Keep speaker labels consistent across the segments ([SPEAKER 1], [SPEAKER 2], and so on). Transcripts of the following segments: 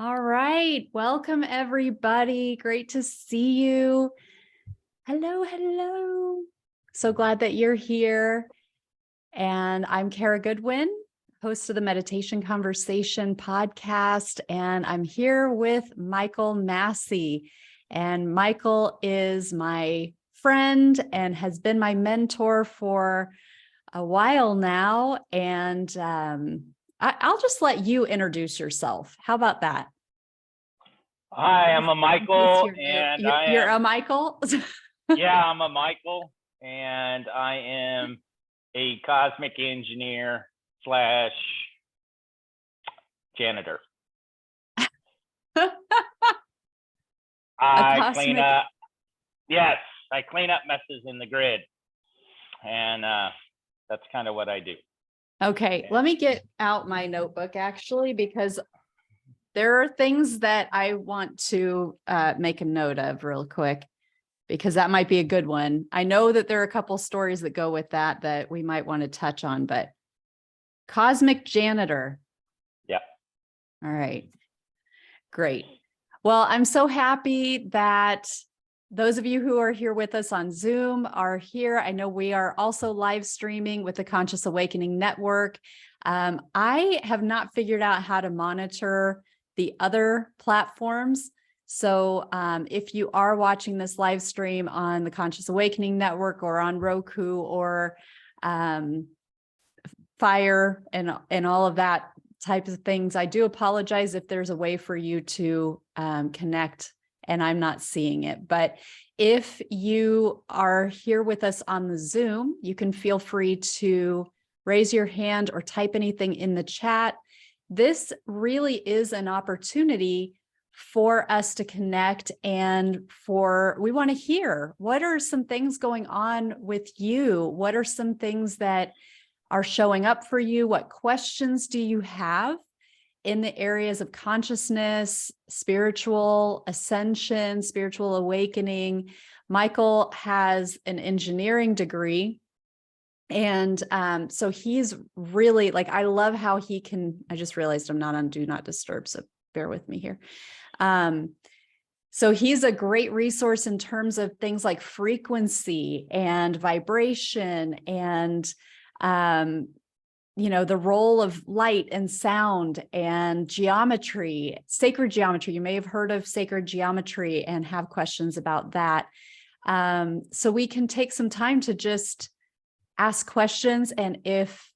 [SPEAKER 1] All right. Welcome, everybody. Great to see you. Hello, hello. So glad that you're here. And I'm Kara Goodwin, host of the Meditation Conversation podcast. And I'm here with Michael Massey. And Michael is my friend and has been my mentor for a while now. And I'll just let you introduce yourself. How about that?
[SPEAKER 2] Hi, I'm a Michael, and
[SPEAKER 1] you're a Michael?
[SPEAKER 2] Yeah, I'm a Michael, and I am a cosmic engineer slash janitor. I clean up messes in the grid, and that's kind of what I do.
[SPEAKER 1] Okay, let me get out my notebook actually, because there are things that I want to make a note of real quick, because that might be a good one. I know that there are a couple stories that go with that we might want to touch on, but cosmic janitor.
[SPEAKER 2] Yeah.
[SPEAKER 1] All right. Great. Well, I'm so happy that those of you who are here with us on Zoom are here. I know we are also live streaming with the Conscious Awakening Network. I have not figured out how to monitor the other platforms. So if you are watching this live stream on the Conscious Awakening Network or on Roku or Fire and all of that types of things, I do apologize if there's a way for you to connect and I'm not seeing it. But if you are here with us on the Zoom, you can feel free to raise your hand or type anything in the chat. This really is an opportunity for us to connect, and we want to hear, what are some things going on with you? What are some things that are showing up for you? What questions do you have in the areas of consciousness, spiritual ascension, spiritual awakening? Michael has an engineering degree. And so he's really like, I love how he can, I just realized I'm not on Do Not Disturb, so bear with me here. So he's a great resource in terms of things like frequency and vibration and the role of light and sound and geometry, sacred geometry. You may have heard of sacred geometry and have questions about that. So we can take some time to just ask questions. And if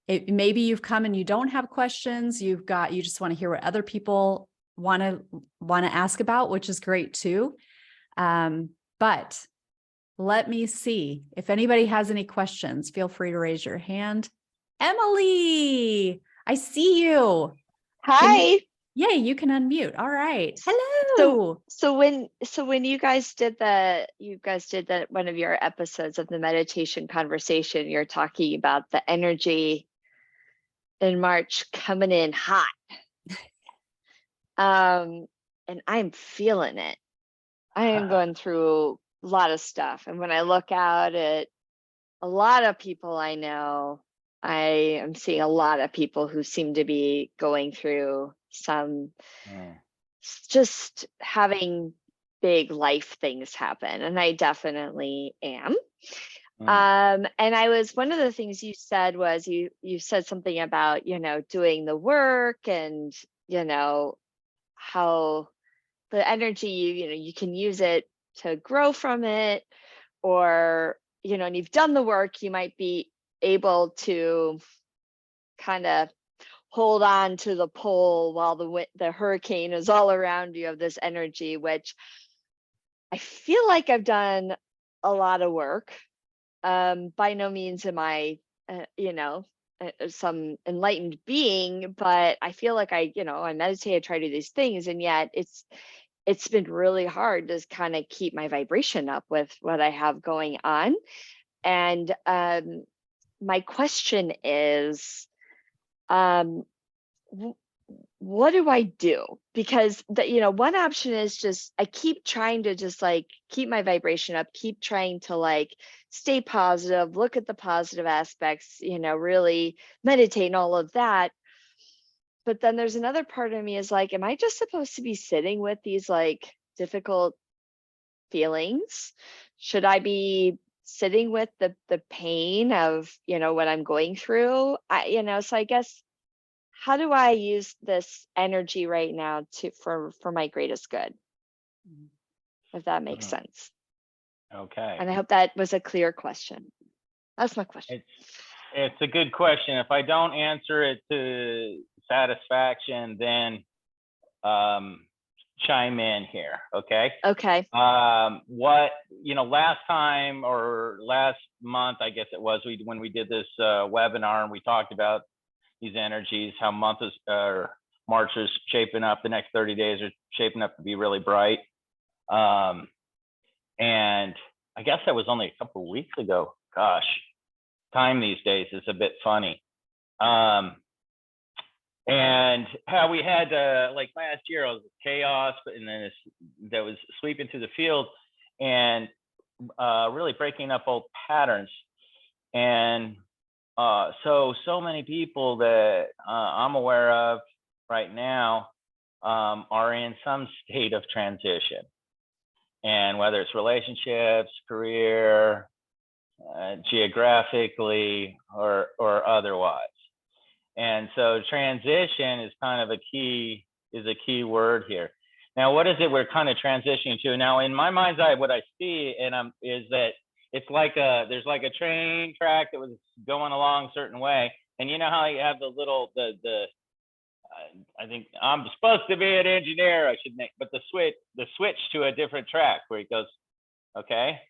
[SPEAKER 1] maybe you've come and you don't have questions, you just want to hear what other people want to ask about, which is great too. But let me see if anybody has any questions. Feel free to raise your hand. Emily, I see you.
[SPEAKER 3] Hi.
[SPEAKER 1] Yay, you can unmute. All right. Hello.
[SPEAKER 3] So when you guys did one of your episodes of the meditation conversation, you're talking about the energy in March coming in hot. And I'm feeling it. I am going through a lot of stuff. And when I look out at a lot of people I know, I am seeing a lot of people who seem to be going through some just having big life things happen. And I definitely am. And one of the things you said was you said something about, doing the work and, how the energy, you can use it to grow from it, or, and you've done the work, you might be able to kind of hold on to the pole while the hurricane is all around you of this energy, which I feel like I've done a lot of work. By no means am I, some enlightened being, but I feel like I meditate, I try to do these things, and yet it's been really hard to kind of keep my vibration up with what I have going on. And my question is, what do I do? Because one option is just, I keep trying to just like keep my vibration up, keep trying to like stay positive, look at the positive aspects, really meditate and all of that. but then there's another part of me is like, am I just supposed to be sitting with these like difficult feelings? Should I be sitting with the pain of, what I'm going through? So I guess, how do I use this energy right now for my greatest good,
[SPEAKER 1] Mhm.
[SPEAKER 3] if that makes
[SPEAKER 2] Mhm.
[SPEAKER 3] sense?
[SPEAKER 2] Okay.
[SPEAKER 3] And I hope that was a clear question. That's my question.
[SPEAKER 2] It's a good question. If I don't answer it to satisfaction, then chime in here, okay?
[SPEAKER 3] Okay.
[SPEAKER 2] Last time or last month, I guess it was, when we did this webinar and we talked about these energies, how March is shaping up, the next 30 days are shaping up to be really bright. And I guess that was only a couple of weeks ago. Gosh, time these days is a bit funny. And how we had like last year, it was chaos, and then that was sweeping through the field and really breaking up old patterns. And so many people that I'm aware of right now are in some state of transition, and whether it's relationships, career, geographically, or otherwise. And so transition is kind of a key word here. Now, what is it we're kind of transitioning to? Now, in my mind's eye, what I see is that it's like there's like a train track that was going along a certain way, and you know how you have I think I'm supposed to be an engineer, I should make, but the switch to a different track where it goes, okay.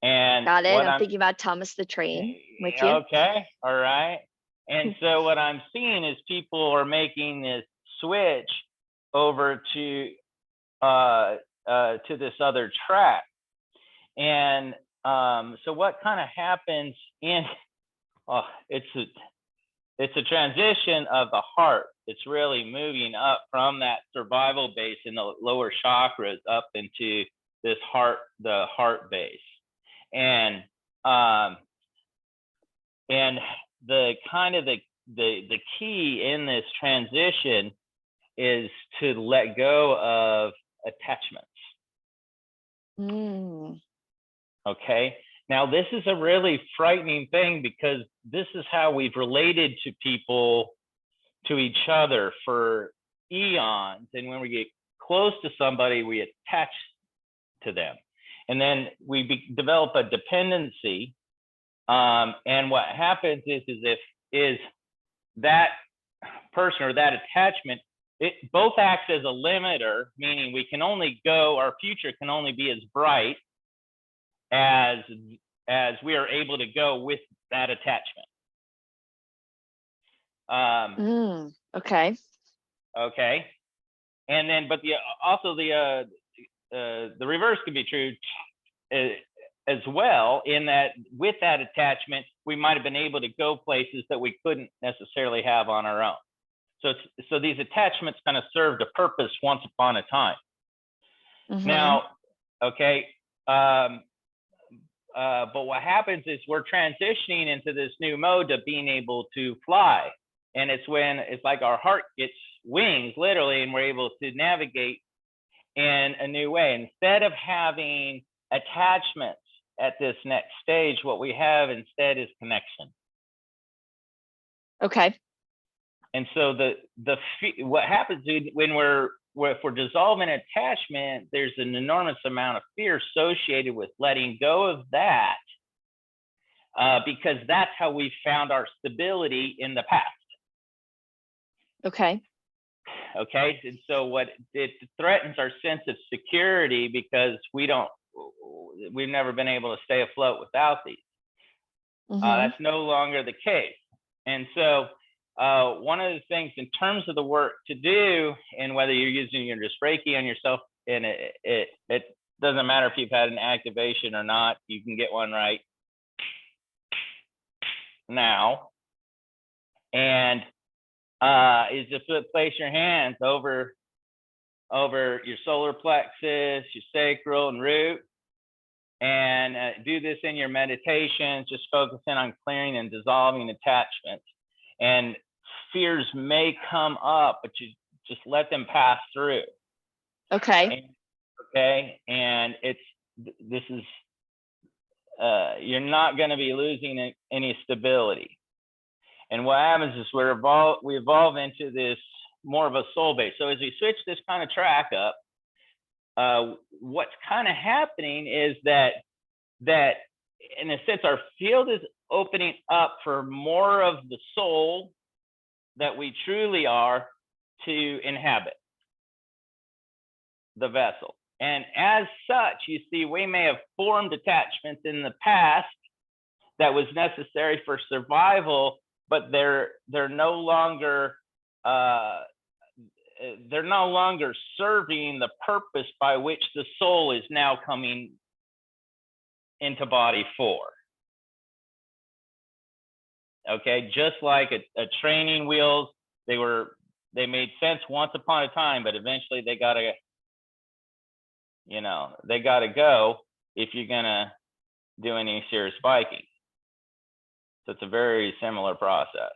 [SPEAKER 2] And
[SPEAKER 3] Got it. I'm thinking about Thomas the Train with you.
[SPEAKER 2] Okay, all right. And so what I'm seeing is people are making this switch over to this other track. And so what kind of happens it's a transition of the heart. It's really moving up from that survival base in the lower chakras up into the heart base. And the kind of the key in this transition is to let go of attachments. Okay. Now, this is a really frightening thing, because this is how we've related to people, to each other for eons. And when we get close to somebody, we attach to them. And then we develop a dependency. And what happens is that person or that attachment, it both acts as a limiter, meaning our future can only be as bright as we are able to go with that attachment.
[SPEAKER 3] Okay.
[SPEAKER 2] Okay. And then, but the reverse can be true as well, in that with that attachment, we might have been able to go places that we couldn't necessarily have on our own. So these attachments kind of served a purpose once upon a time. Now, okay, but what happens is we're transitioning into this new mode of being able to fly. And it's like our heart gets wings, literally, and we're able to navigate in a new way. Instead of having attachments at this next stage, what we have instead is connection.
[SPEAKER 3] Okay.
[SPEAKER 2] And so what happens when if we're dissolving attachment, there's an enormous amount of fear associated with letting go of that, because that's how we found our stability in the past.
[SPEAKER 3] Okay.
[SPEAKER 2] Okay. And so what it threatens our sense of security, because we've never been able to stay afloat without these. That's no longer the case. And so one of the things in terms of the work to do, and whether you're using just Reiki on yourself, and it doesn't matter if you've had an activation or not, you can get one right now. And is just to place your hands over your solar plexus, your sacral and root, and do this in your meditations, just focusing on clearing and dissolving attachments. And fears may come up, but you just let them pass through.
[SPEAKER 3] Okay.
[SPEAKER 2] And this is, you're not going to be losing any stability. And what happens is we evolve into this more of a soul base. So as we switch this kind of track up, what's kind of happening is that in a sense, our field is opening up for more of the soul that we truly are to inhabit the vessel. And as such, you see, we may have formed attachments in the past that was necessary for survival, but they're no longer serving the purpose by which the soul is now coming into body for. Okay, just like a training wheels, they made sense once upon a time, but eventually they gotta go if you're gonna do any serious biking. So it's a very similar process.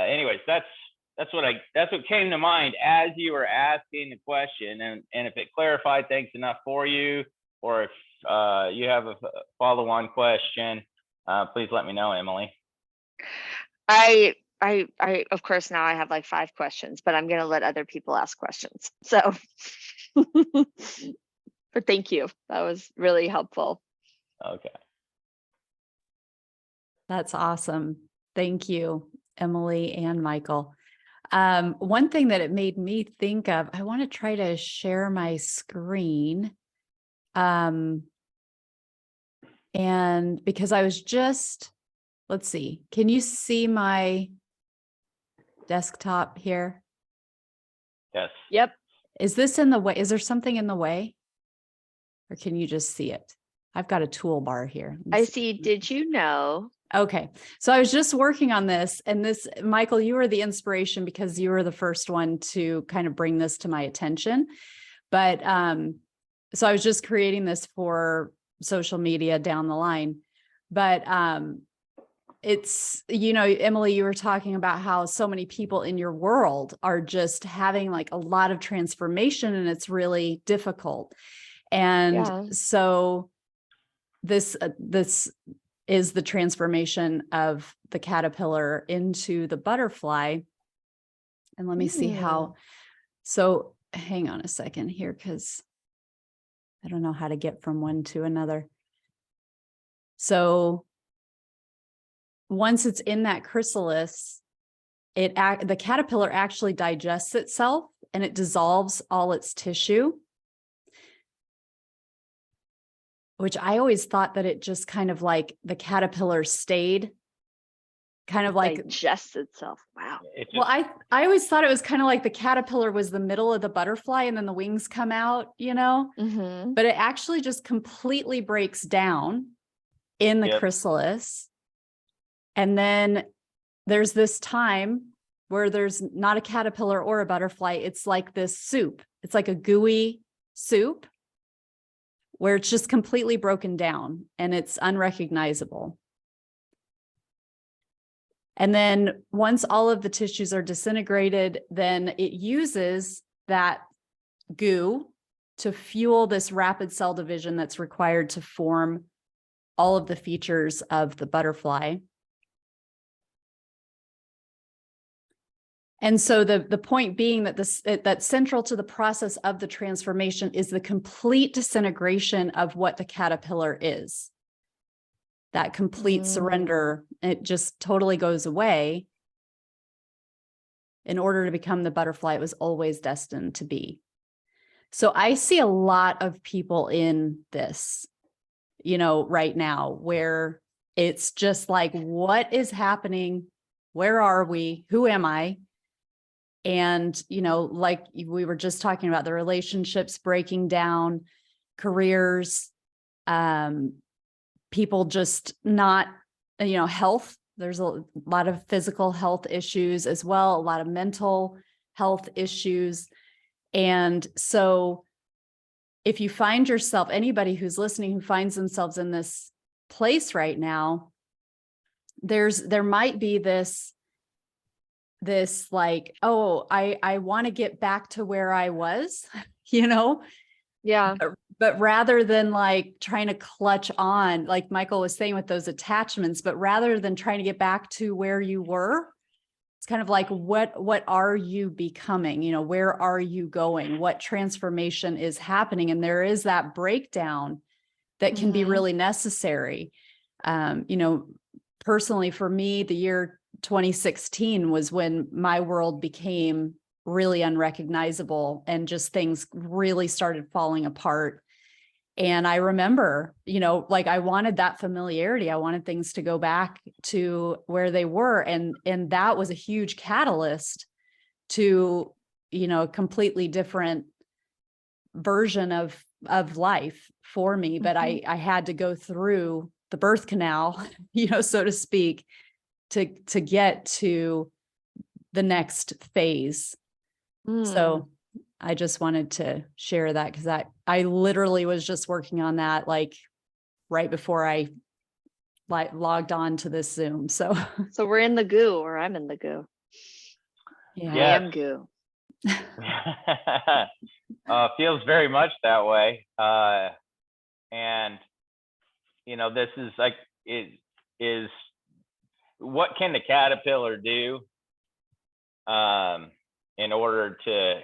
[SPEAKER 2] Anyways, that's what came to mind as you were asking the question, and if it clarified things enough for you, or if you have a follow-on question, please let me know, Emily.
[SPEAKER 3] I of course now I have like 5 questions, but I'm going to let other people ask questions. So, but thank you. That was really helpful.
[SPEAKER 2] Okay.
[SPEAKER 1] That's awesome. Thank you, Emily and Michael. One thing that it made me think of, I want to try to share my screen. And because I was just, let's see, can you see my desktop here?
[SPEAKER 2] Yes.
[SPEAKER 3] Yep.
[SPEAKER 1] Is this in the way? Is there something in the way? Or can you just see it? I've got a toolbar here.
[SPEAKER 3] I see. Did you know?
[SPEAKER 1] Okay. So I was just working on this, and this, Michael, you were the inspiration because you were the first one to kind of bring this to my attention. But so I was just creating this for social media down the line. But it's, Emily, you were talking about how so many people in your world are just having like a lot of transformation, and it's really difficult. And so this is the transformation of the caterpillar into the butterfly. And let me see how, so hang on a second here, because I don't know how to get from one to another. So once it's in that chrysalis, the caterpillar actually digests itself and it dissolves all its tissue, which I always thought that it just kind of like the caterpillar stayed kind of like
[SPEAKER 3] digests itself. Wow.
[SPEAKER 1] Well, I always thought it was kind of like the caterpillar was the middle of the butterfly and then the wings come out, but it actually just completely breaks down in the chrysalis. And then there's this time where there's not a caterpillar or a butterfly. It's like this soup. It's like a gooey soup where it's just completely broken down and it's unrecognizable. And then once all of the tissues are disintegrated, then it uses that goo to fuel this rapid cell division that's required to form all of the features of the butterfly. And so the point being that that central to the process of the transformation is the complete disintegration of what the caterpillar is. That complete surrender, it just totally goes away in order to become the butterfly it was always destined to be. So I see a lot of people in this, right now, where it's just like, what is happening? Where are we? Who am I? And, like we were just talking about, the relationships breaking down, careers, people just not, health. There's a lot of physical health issues as well, a lot of mental health issues. And so if you find yourself, anybody who's listening who finds themselves in this place right now, there might be this like, oh, I want to get back to where I was,
[SPEAKER 3] Yeah.
[SPEAKER 1] but rather than like trying to clutch on, like Michael was saying with those attachments, but rather than trying to get back to where you were, it's kind of like, what are you becoming? Where are you going? What transformation is happening? And there is that breakdown that can be really necessary. Personally for me, the year 2016 was when my world became really unrecognizable and just things really started falling apart. And I remember, like I wanted that familiarity. I wanted things to go back to where they were. And that was a huge catalyst to, a completely different version of life for me. But I had to go through the birth canal, so to speak, to get to the next phase. So I just wanted to share that because I literally was just working on that like right before I logged on to this Zoom. So
[SPEAKER 3] we're in the goo, or I'm in the goo.
[SPEAKER 1] yeah.
[SPEAKER 3] I am goo.
[SPEAKER 2] Feels very much that way. And this is like, it is, what can the caterpillar do in order to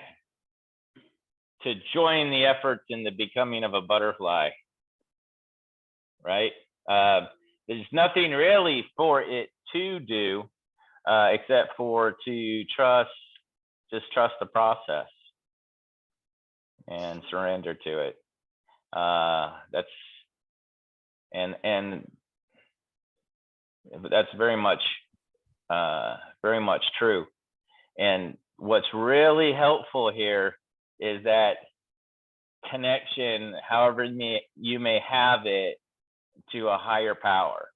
[SPEAKER 2] join the efforts in the becoming of a butterfly, right? There's nothing really for it to do except for to just trust the process and surrender to it. That's very much true. And what's really helpful here is that connection, however you may have it, to a higher power.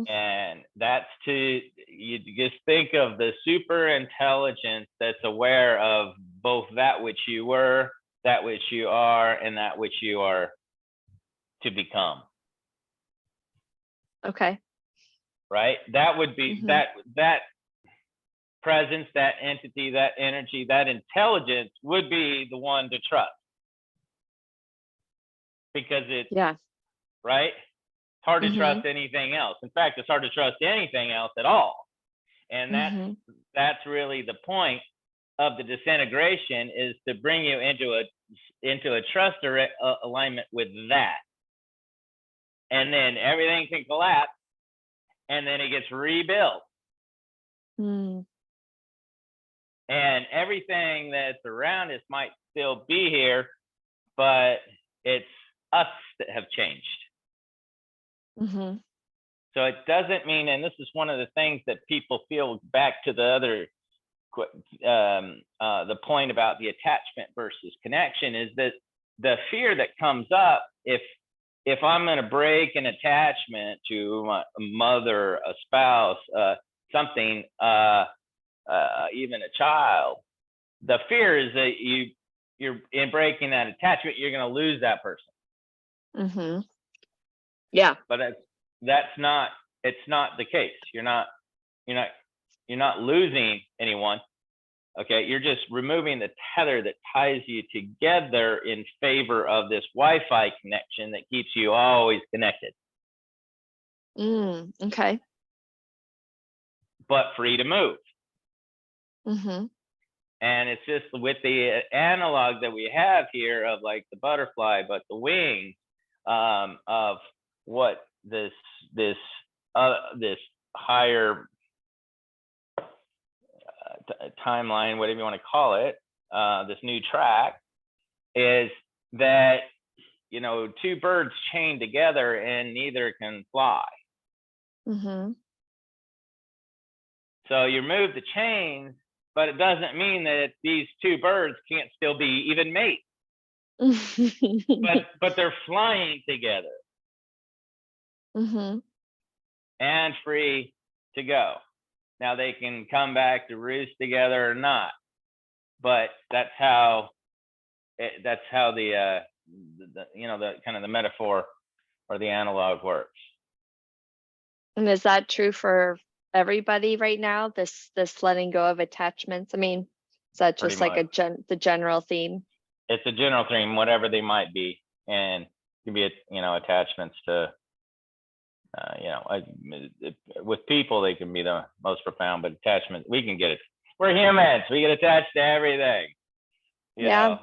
[SPEAKER 2] And that's you just think of the super intelligence that's aware of both that which you were, that which you are, and that which you are to become.
[SPEAKER 3] Okay.
[SPEAKER 2] Right? That would be that presence, that entity, that energy, that intelligence would be the one to trust. Because it's right? It's hard to trust anything else. In fact, it's hard to trust anything else at all. And that's really the point of the disintegration, is to bring you into a trust or alignment with that. And then everything can collapse, and then it gets rebuilt. And everything that's around us might still be here, but it's us that have changed. So it doesn't mean, and this is one of the things that people feel, back to the other, the point about the attachment versus connection, is that the fear that comes up if I'm going to break an attachment to a mother, a spouse, something, even a child, the fear is that you're in breaking that attachment, you're going to lose that person. Yeah. But it's not the case. You're not losing anyone. Okay, you're just removing the tether that ties you together in favor of this Wi-Fi connection that keeps you always connected.
[SPEAKER 3] Okay.
[SPEAKER 2] But free to move. And it's just with the analog that we have here of like the butterfly, but the wings, of what this higher timeline, whatever you want to call it, this new track, is that two birds chained together and neither can fly. So you remove the chains, but it doesn't mean that these two birds can't still be even mates. but they're flying together. And free to go. Now they can come back to roost together or not, but that's how the kind of the metaphor or the analog works.
[SPEAKER 3] And is that true for everybody right now? This letting go of attachments? I mean, is that
[SPEAKER 2] Pretty
[SPEAKER 3] just like
[SPEAKER 2] much.
[SPEAKER 3] the general theme?
[SPEAKER 2] It's a general theme, whatever they might be, and it can be, attachments to, with people they can be the most profound, but attachment we can get it. We're humans. We get attached to everything.
[SPEAKER 3] Yeah.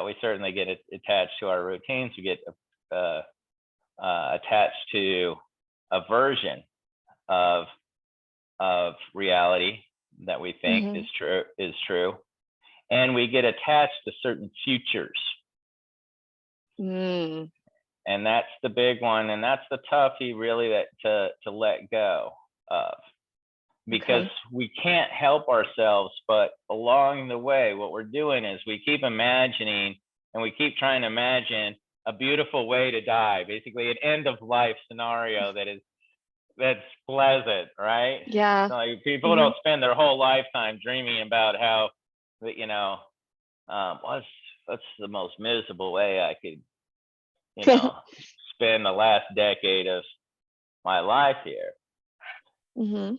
[SPEAKER 2] We certainly get attached to our routines. We get attached to a version of reality that we think
[SPEAKER 3] Mm-hmm.
[SPEAKER 2] is true, and we get attached to certain futures.
[SPEAKER 3] Mm.
[SPEAKER 2] And that's the big one, and that's the toughie, really, that to let go of, because we can't help ourselves. But along the way, what we're doing is we keep imagining, and we keep trying to imagine a beautiful way to die, basically an end of life scenario that's pleasant, right?
[SPEAKER 3] Yeah.
[SPEAKER 2] So, like, people don't spend their whole lifetime dreaming about how, what's the most miserable way I could, spend the last decade of my life here.
[SPEAKER 3] Mm-hmm.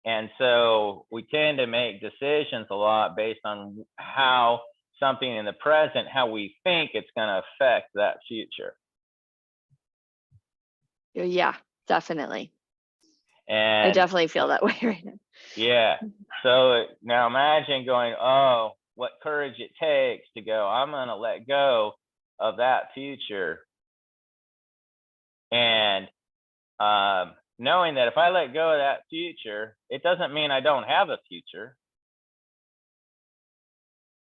[SPEAKER 2] And so we tend to make decisions a lot based on how something in the present, how we think it's going to affect that future.
[SPEAKER 3] Yeah, definitely.
[SPEAKER 2] And
[SPEAKER 3] I definitely feel that way right now.
[SPEAKER 2] Yeah. So now imagine going, oh, what courage it takes to go, I'm going to let go of that future. And knowing that if I let go of that future, it doesn't mean I don't have a future,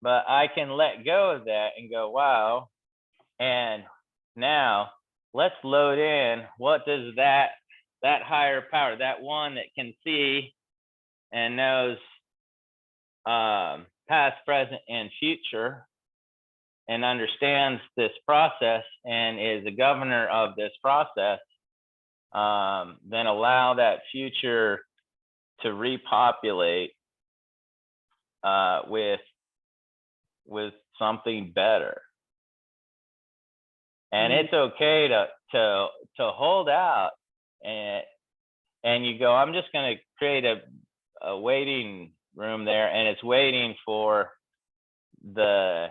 [SPEAKER 2] but I can let go of that and go, wow. And now let's load in, what does that higher power, that one that can see and knows past, present, and future, and understands this process and is the governor of this process, then allow that future to repopulate with something better. And it's okay to hold out, and you go, I'm just going to create a waiting room there, and it's waiting for the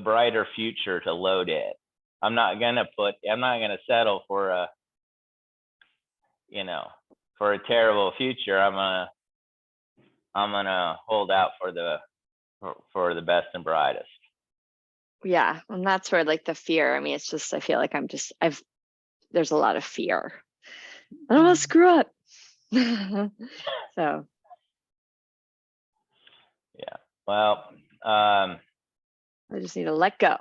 [SPEAKER 2] brighter future to load in. I'm not gonna settle for a terrible future. I'm gonna hold out for the best and brightest.
[SPEAKER 3] Yeah, and that's where like the fear. I mean, it's just I feel like there's a lot of fear. I don't want to screw up. So.
[SPEAKER 2] Yeah. Well,
[SPEAKER 3] I just need to let go.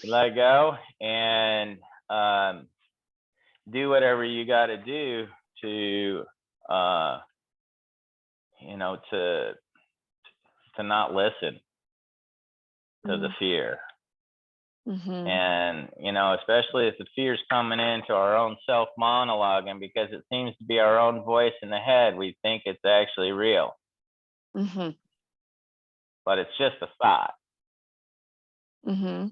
[SPEAKER 2] Let go and do whatever you got to do to not listen to the fear.
[SPEAKER 3] Mm-hmm.
[SPEAKER 2] And especially if the fear's coming into our own self monologue, and because it seems to be our own voice in the head, we think it's actually real.
[SPEAKER 3] Mm-hmm.
[SPEAKER 2] But it's just a thought.
[SPEAKER 3] Mm-hmm.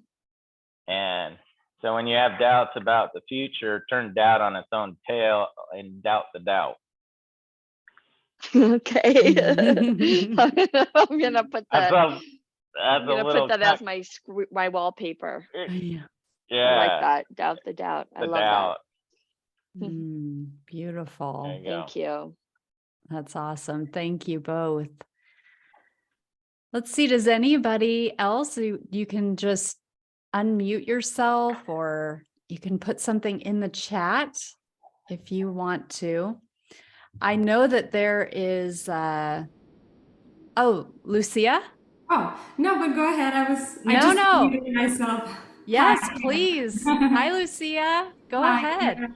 [SPEAKER 2] And so when you have doubts about the future, turn doubt on its own tail and doubt the doubt.
[SPEAKER 3] Okay. I'm gonna put that. I'm gonna put that as my wallpaper.
[SPEAKER 1] Yeah.
[SPEAKER 3] I like that. Doubt the doubt. I love that.
[SPEAKER 1] Beautiful.
[SPEAKER 3] Thank you.
[SPEAKER 1] That's awesome. Thank you both. Let's see, does anybody else, you can just unmute yourself, or you can put something in the chat if you want to. I know that there is, Lucia?
[SPEAKER 4] Oh, no, but go ahead. I just muted myself.
[SPEAKER 1] Yes,
[SPEAKER 4] Hi.
[SPEAKER 1] please. Hi, Lucia. Go ahead.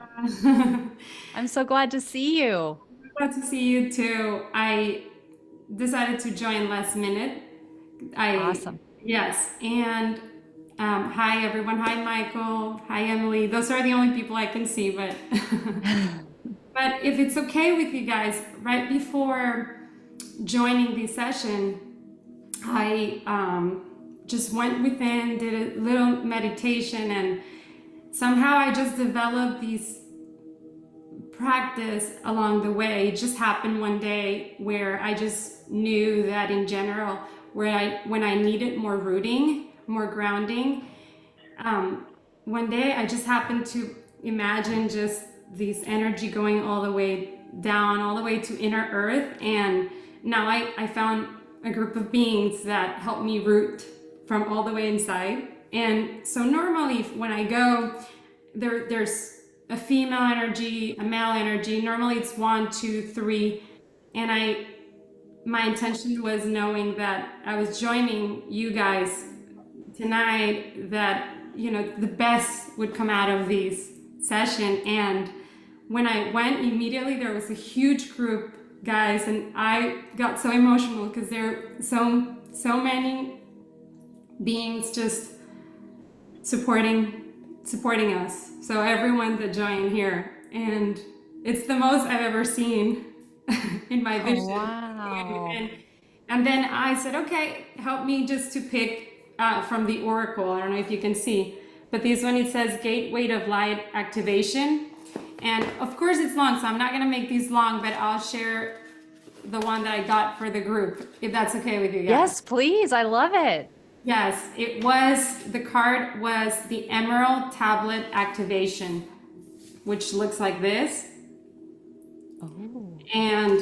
[SPEAKER 1] I'm so glad to see you.
[SPEAKER 4] Glad to see you too. I decided to join last minute.
[SPEAKER 1] Awesome.
[SPEAKER 4] Yes. And hi, everyone. Hi, Michael. Hi, Emily. Those are the only people I can see, but but if it's okay with you guys, right before joining this session, I just went within, did a little meditation, and somehow I just developed these practice along the way. It just happened one day where I just knew that in general, when I needed more rooting, more grounding, one day I just happened to imagine just this energy going all the way down, all the way to inner earth. And now I found a group of beings that help me root from all the way inside. And so normally when I go, there's a female energy, a male energy. Normally it's 1, 2, 3. And my intention was knowing that I was joining you guys tonight, that, you know, the best would come out of this session. And when I went, immediately there was a huge group, guys, and I got so emotional because there are so many beings just supporting us. So everyone that joined here, and it's the most I've ever seen in my vision.
[SPEAKER 1] Oh, wow.
[SPEAKER 4] And then I said, okay, help me just to pick from the oracle. I don't know if you can see, but this one, it says Gateway of Light Activation. And of course it's long, so I'm not gonna make these long, but I'll share the one that I got for the group, if that's okay with you guys.
[SPEAKER 1] Yes, please. I love it.
[SPEAKER 4] Yes, the card was the Emerald Tablet Activation, which looks like this.
[SPEAKER 1] Oh.
[SPEAKER 4] And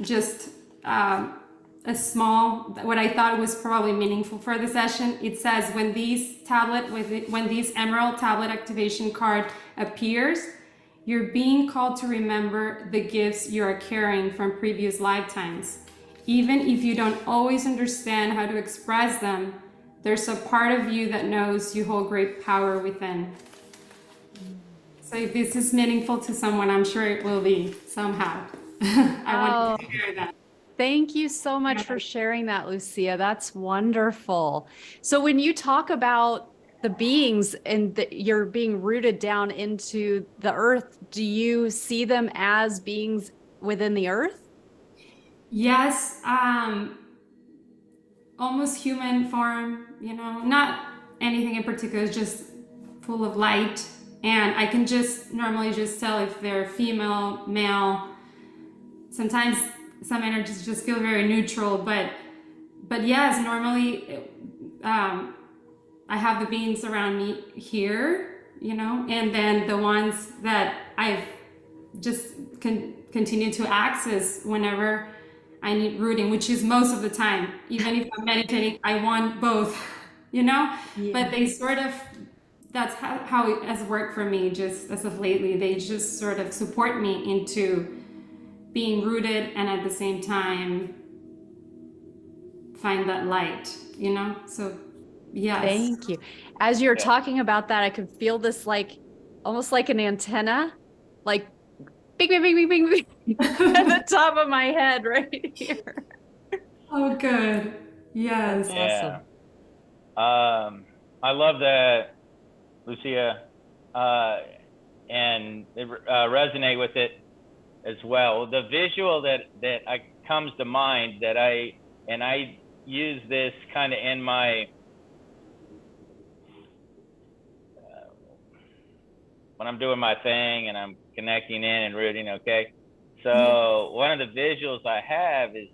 [SPEAKER 4] just a small, what I thought was probably meaningful for the session. It says, when this Emerald Tablet Activation card appears, you're being called to remember the gifts you are carrying from previous lifetimes. Even if you don't always understand how to express them, there's a part of you that knows you hold great power within. So if this is meaningful to someone, I'm sure it will be somehow. I wanted to share that.
[SPEAKER 1] Thank you so much for sharing that, Lucia. That's wonderful. So when you talk about the beings and you're being rooted down into the earth, do you see them as beings within the earth?
[SPEAKER 4] Yes, almost human form, you know, not anything in particular, just full of light. And I can just normally just tell if they're female, male. Sometimes some energies just feel very neutral, but yes, normally I have the beings around me here, you know, and then the ones that I've just continue to access whenever I need rooting, which is most of the time. Even if I'm meditating, I want both, you know.
[SPEAKER 1] Yeah.
[SPEAKER 4] But they sort of, that's how it has worked for me just as of lately. They just sort of support me into being rooted and at the same time find that light, you know. So yes.
[SPEAKER 1] Thank you. As you're talking about that, I could feel this like almost like an antenna, like bing, bing, bing, bing, bing, bing at the top of my head right here.
[SPEAKER 4] Oh, good. Yes.
[SPEAKER 1] Awesome.
[SPEAKER 2] I love that, Lucia, and resonate with it as well. The visual that comes to mind that I use this kind of in my when I'm doing my thing and I'm connecting in and rooting. Okay, so one of the visuals I have is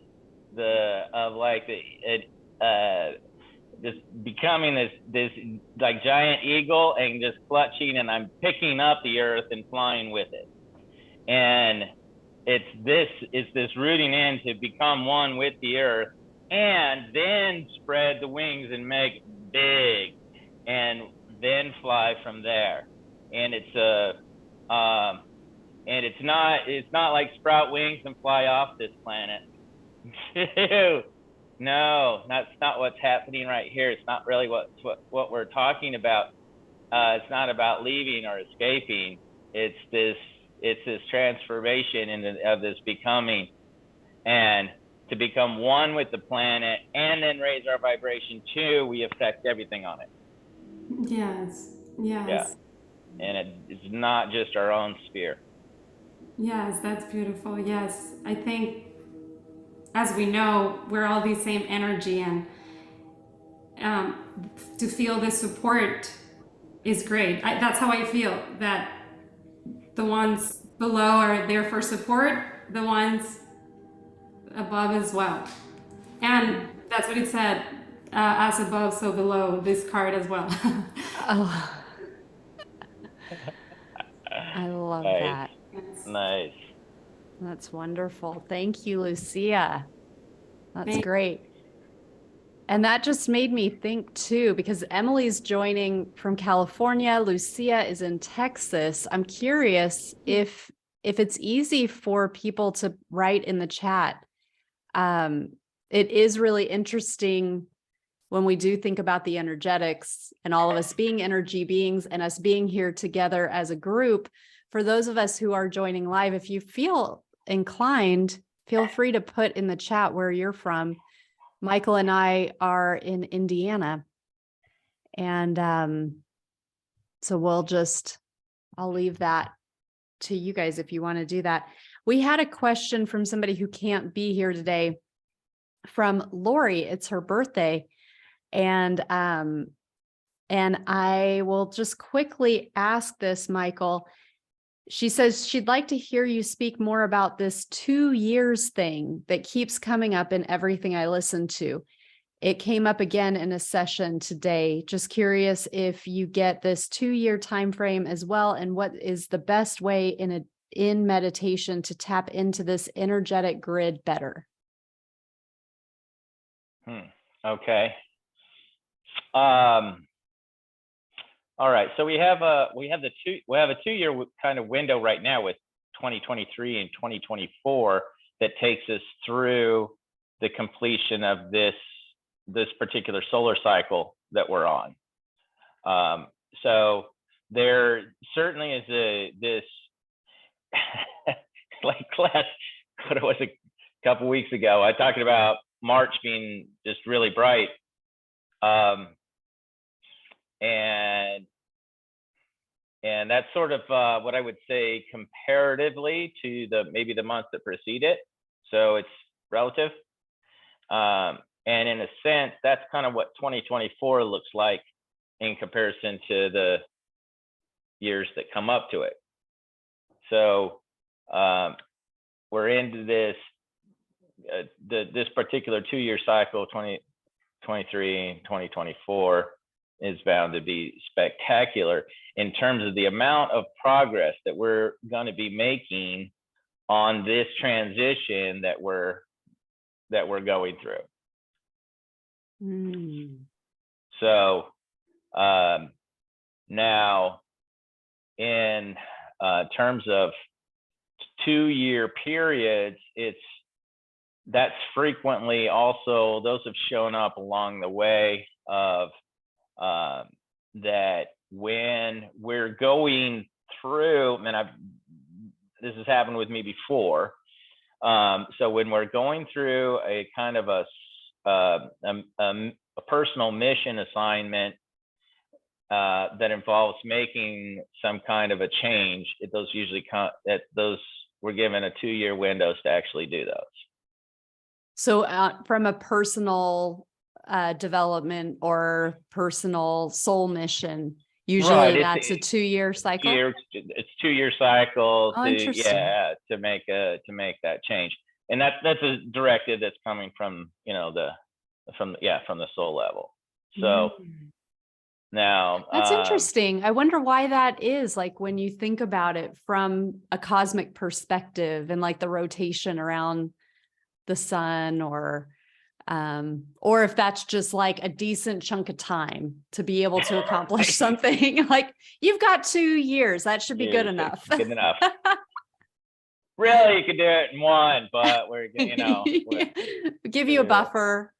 [SPEAKER 2] just becoming this like giant eagle and just clutching, and I'm picking up the earth and flying with it. And it's this rooting in to become one with the earth, and then spread the wings and make big, and then fly from there. And it's not like sprout wings and fly off this planet. No, that's not what's happening right here. It's not really what we're talking about. It's not about leaving or escaping. It's this transformation of this becoming, and to become one with the planet and then raise our vibration too. We affect everything on it.
[SPEAKER 4] Yes. Yes.
[SPEAKER 2] Yeah. And it's not just our own sphere.
[SPEAKER 4] Yes, that's beautiful. Yes. I think, as we know, we're all the same energy, and to feel the support is great. That's how I feel, that the ones below are there for support, the ones above as well. And that's what it said, as above, so below, this card as well.
[SPEAKER 1] Oh, I love
[SPEAKER 2] Nice,
[SPEAKER 1] that.
[SPEAKER 2] nice.
[SPEAKER 1] That's wonderful. Thank you, Lucia. That's
[SPEAKER 4] Thank-
[SPEAKER 1] great. And that just made me think too, because Emily's joining from California, Lucia is in Texas. I'm curious if it's easy for people to write in the chat. It is really interesting when we do think about the energetics and all of us being energy beings and us being here together as a group. For those of us who are joining live, if you feel inclined, feel free to put in the chat where you're from. Michael and I are in Indiana. And so I'll leave that to you guys if you want to do that. We had a question from somebody who can't be here today, from Lori. It's her birthday. And I will just quickly ask this, Michael. She says she'd like to hear you speak more about this 2 years thing that keeps coming up in everything I listen to. It came up again in a session today. Just curious if you get this 2-year time frame as well, and what is the best way in meditation to tap into this energetic grid better.
[SPEAKER 2] Okay. All right. So we have a 2-year kind of window right now with 2023 and 2024 that takes us through the completion of this particular solar cycle that we're on. So there certainly is this like class, what it was a couple weeks ago, I talked about March being just really bright. And that's sort of what I would say comparatively to maybe the months that precede it. So it's relative. And in a sense, that's kind of what 2024 looks like in comparison to the years that come up to it. So we're into this particular 2-year cycle, 2023 and 2024, is bound to be spectacular in terms of the amount of progress that we're going to be making on this transition that we're going through. So now in terms of 2-year periods, that's frequently also, those have shown up along the way of that when we're going through, and this has happened with me before. So when we're going through a kind of a personal mission assignment that involves making some kind of a change, those usually we're given a 2-year windows to actually do those.
[SPEAKER 1] So from a personal development or personal soul mission, usually that's a 2-year cycle.
[SPEAKER 2] It's 2-year cycle
[SPEAKER 1] Oh, interesting.
[SPEAKER 2] to make that change, and that's a directive that's coming from from the soul level. So now
[SPEAKER 1] that's interesting. I wonder why that is. Like when you think about it from a cosmic perspective and like the rotation around the sun, or if that's just like a decent chunk of time to be able to accomplish something. Like you've got 2 years, that should be good enough.
[SPEAKER 2] Good enough. Really, you could do it in 1, but we're
[SPEAKER 1] give you a buffer.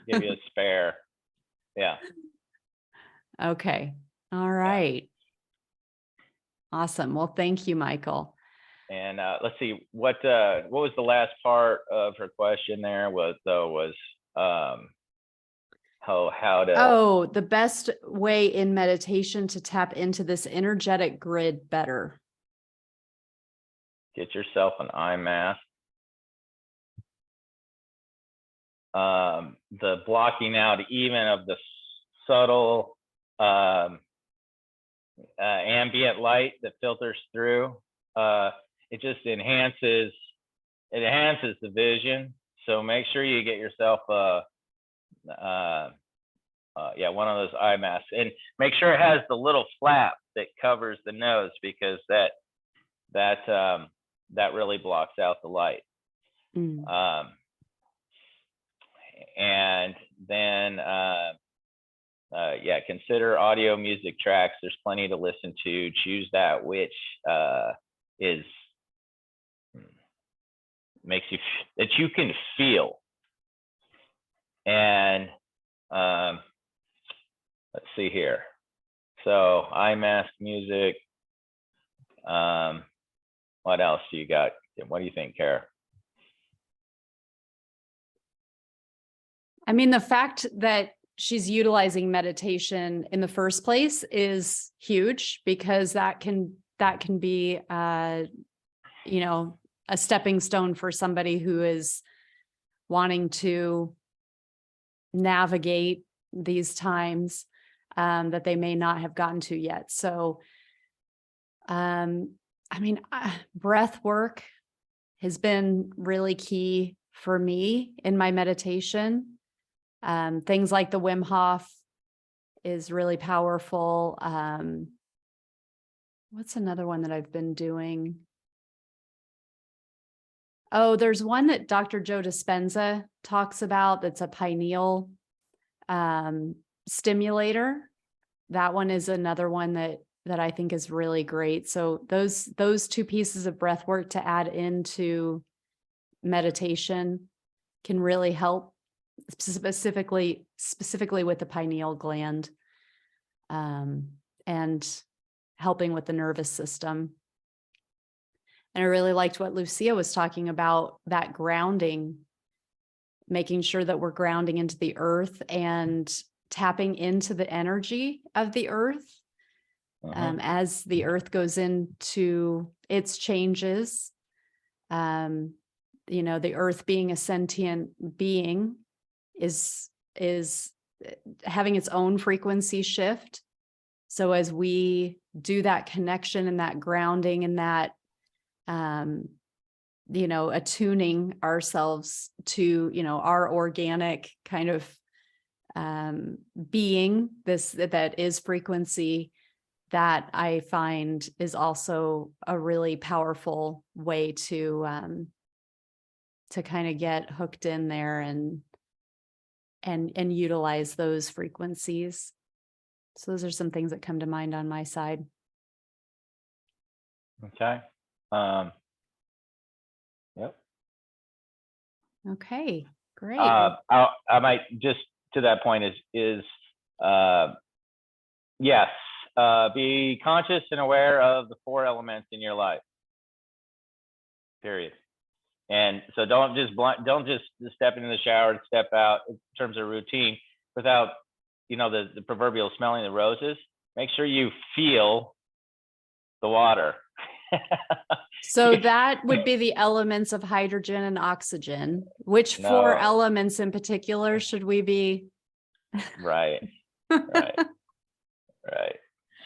[SPEAKER 2] Give you a spare. Yeah.
[SPEAKER 1] Okay. All right. Awesome. Well, thank you, Michael.
[SPEAKER 2] And let's see, what was the last part of her question there? How to
[SPEAKER 1] the best way in meditation to tap into this energetic grid better.
[SPEAKER 2] Get yourself an eye mask. The blocking out even of the subtle ambient light that filters through. It just enhances the vision. So make sure you get yourself one of those eye masks, and make sure it has the little flap that covers the nose, because that really blocks out the light. And then consider audio music tracks. There's plenty to listen to. Choose that which makes you that you can feel. And let's see here. So eye mask music. What else do you got? What do you think, Kara?
[SPEAKER 1] I mean, the fact that she's utilizing meditation in the first place is huge, because that can be, a stepping stone for somebody who is wanting to navigate these times that they may not have gotten to yet. So, breath work has been really key for me in my meditation. Things like the Wim Hof is really powerful. What's another one that I've been doing? Oh, there's one that Dr. Joe Dispenza talks about that's a pineal stimulator. That one is another one that I think is really great. So those two pieces of breath work to add into meditation can really help, specifically with the pineal gland, and helping with the nervous system. And I really liked what Lucia was talking about, that grounding, making sure that we're grounding into the earth and tapping into the energy of the earth. As the earth goes into its changes, the earth being a sentient being is having its own frequency shift. So as we do that connection and that grounding and that, attuning ourselves to, our organic kind of being, that is frequency, that I find is also a really powerful way to kind of get hooked in there and utilize those frequencies. So those are some things that come to mind on my side.
[SPEAKER 2] Okay. Yep.
[SPEAKER 1] Okay, great.
[SPEAKER 2] I might just to that point is yes. Be conscious and aware of the 4 elements in your life. Period. And so don't just step into the shower and step out in terms of routine without, the proverbial smelling the roses. Make sure you feel the water.
[SPEAKER 1] So that would be the elements of hydrogen and oxygen. Which 4 elements in particular should we be?
[SPEAKER 2] Right.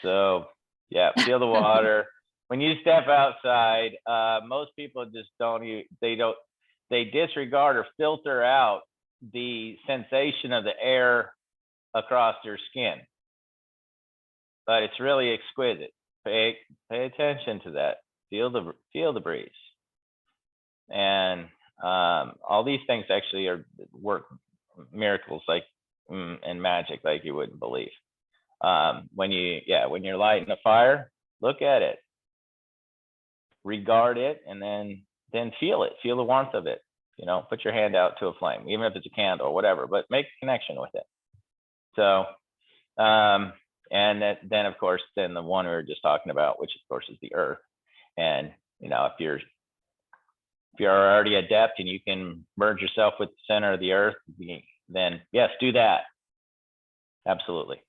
[SPEAKER 2] So feel the water. When you step outside, most people just they disregard or filter out the sensation of the air across their skin. But it's really exquisite. Pay attention to that. Feel the breeze. And all these things actually work miracles and magic like you wouldn't believe. When you're lighting a fire, look at it, regard it, and then feel it. Feel the warmth of it. Put your hand out to a flame, even if it's a candle or whatever, but make a connection with it. So, and then of course, then the one we were just talking about, which of course is the earth. And if you're already adept and you can merge yourself with the center of the earth, then yes, do that. Absolutely.